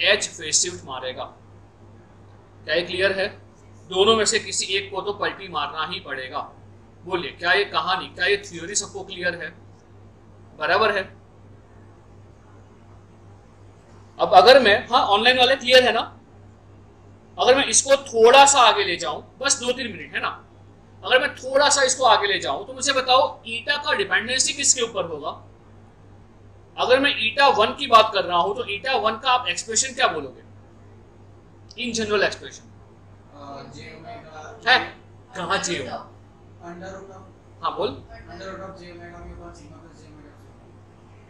एच फेज शिफ्ट मारेगा। क्या ये क्लियर है? दोनों में से किसी एक को तो पलटी मारना ही पड़ेगा। बोलिए क्या ये कहानी, क्या ये थ्योरी सबको क्लियर है? बराबर है? अब अगर मैं, हाँ ऑनलाइन वाले क्लियर है ना? अगर मैं इसको थोड़ा सा आगे ले जाऊं, बस 2-3 मिनट है ना, अगर मैं थोड़ा सा इसको आगे ले जाऊं तो मुझे बताओ ईटा का डिपेंडेंसी किसके ऊपर होगा? अगर मैं ईटा 1 की बात कर रहा हूं तो ईटा 1 का आप एक्सप्रेशन क्या बोलोगे? इन जनरल एक्सप्रेशन है कहाँ जे हो? हाँ बोल।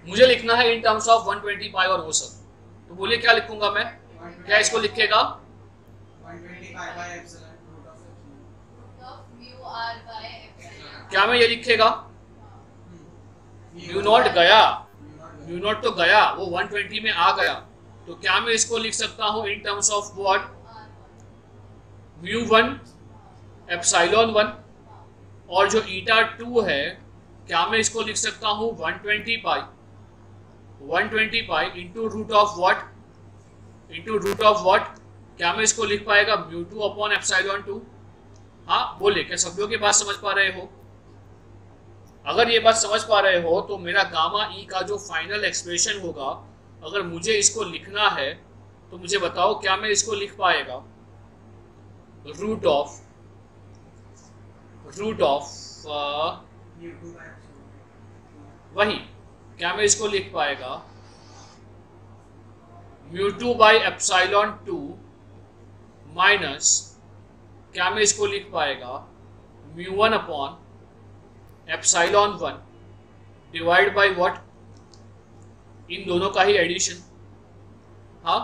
मुझे लिखना है इन टर्म्स ऑफ 120 पाई और वो सब, तो बोलिए क्या लिखूंगा मैं? क्या इसको लिखेगा? 120 पाई बाय एप्सिलॉन क्या मैं ये लिखेगा? म्यू नॉट गया, म्यू नॉट तो गया, वो 120 में आ गया, तो क्या मैं इसको लिख सकता हूँ इन terms of what? Mu 1 epsilon 1, और जो ईटा 2 है क्या मैं इसको लिख सकता हूँ 120 pi into root of what? Into root of what? क्या मैं इसको लिख पाएगा म्यू 2 अपॉन एप्सिलॉन 2? हाँ बोले, क्या सब लोग ये बात समझ पा रहे हो? अगर ये बात समझ पा रहे हो तो मेरा गामा ई का जो फाइनल एक्सप्रेशन होगा, अगर मुझे इसको लिखना है तो मुझे बताओ क्या मैं इसको लिख पाएगा? रूट ऑफ वही, क्या मैं इसको लिख पाएगा म्यू 2 बाई एप्सिलॉन 2 माइनस क्या मैं इसको लिख पाएगा μ1 upon epsilon 1 divide by what, इन दोनों का ही एडिशन। हाँ,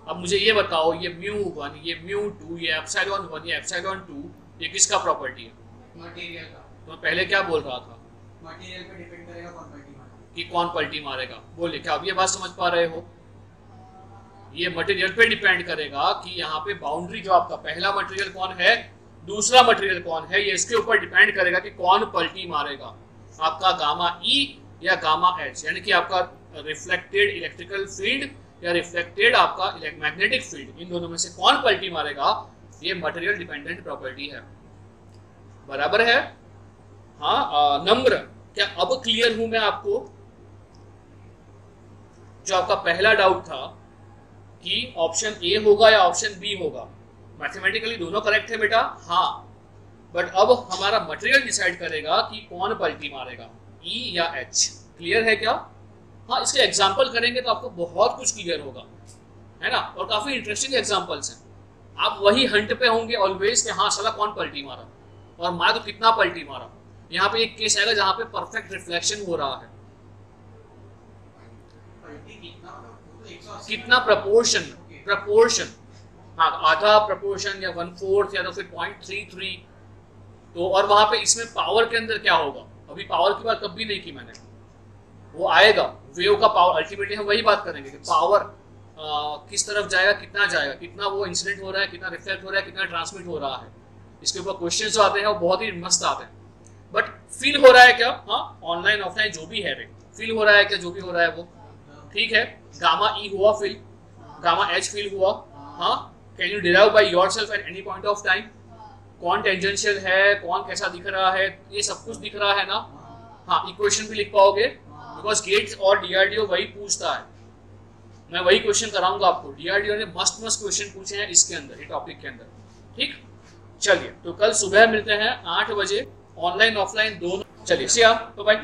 अब मुझे ये बताओ ये μ1, ये μ2, ये एप्सिलॉन 1, ये एप्सिलॉन 2, ये किसका प्रॉपर्टी है? मटेरियल का। तो मैं पहले क्या बोल रहा था मटेरियल पे डिपेंड करेगा कौन पलटी मारेगा। कि कौन पलटी मारेगा। बोले क्या अब ये बात समझ पा रहे हो? ये मटेरियल पे डिपेंड करेगा कि यहाँ पे बाउंड्री जो आपका पहला मटेरियल कौन है, दूसरा मटेरियल कौन है, ये इसके ऊपर डिपेंड करेगा कि कौन पलटी मारेगा, आपका गामा ई या गामा एच, यानी कि आपका रिफ्लेक्टेड इलेक्ट्रिकल फील्ड या रिफ्लेक्टेड आपका मैग्नेटिक फील्ड, इन दोनों में से कौन पलटी मारेगा, ये मटेरियल डिपेंडेंट प्रॉपर्टी है। बराबर है? हाँ नम्र, क्या अब क्लियर हूं मैं आपको? जो आपका पहला डाउट था कि ऑप्शन ए होगा या ऑप्शन बी होगा, मैथमेटिकली दोनों करेक्ट है बेटा, हाँ, बट अब हमारा मटेरियल डिसाइड करेगा कि कौन पलटी मारेगा, ई या एच। क्लियर है क्या? हाँ, इसके एग्जाम्पल करेंगे तो आपको बहुत कुछ क्लियर होगा, है ना, और काफी इंटरेस्टिंग एग्जाम्पल्स हैं। आप वही हंट पे होंगे ऑलवेज कि हाँ साला कौन पलटी मारा और मारा तो कितना पलटी मारा। यहाँ पे एक केस आएगा जहाँ पे परफेक्ट रिफ्लेक्शन हो रहा है, कितना प्रपोर्शन, हाँ आधा प्रपोर्शन या 1/4 या तो फिर 0.33, तो और वहां पे इसमें पावर के अंदर क्या होगा, अभी पावर की बात कभी नहीं की मैंने, वो आएगा वेव का पावर, अल्टीमेटली हम वही बात करेंगे कि पावर किस तरफ जाएगा, कितना वो इंसिडेंट हो रहा है, कितना रिफ्लेक्ट हो रहा है, कितना ट्रांसमिट हो रहा है, इसके ऊपर क्वेश्चंस जो आते हैं वो बहुत ही मस्त आते हैं। बट फील हो रहा है क्या? हाँ, ऑनलाइन ऑफलाइन जो भी है रे, फील हो रहा है क्या? जो भी हो रहा है वो ठीक है। गामा ई हुआ फील, गामा एच फील हुआ, हाँ, can you derive by yourself at any point of time, कौन टेंजेंशियल है, कौन कैसा दिख रहा है, ये सब कुछ दिख रहा है ना। हाँ, इक्वेशन भी लिख पाओगे बिकॉज गेट्स और डीआरडीओ वही पूछता है, मैं वही क्वेश्चन कराऊंगा आपको। डीआरडीओ ने मस्त क्वेश्चन पूछे हैं इसके अंदर, ये टॉपिक के अंदर। ठीक, चलिए तो कल सुबह मिलते हैं 8 बजे, ऑनलाइन ऑफलाइन दोनों। चलिए, तो भाई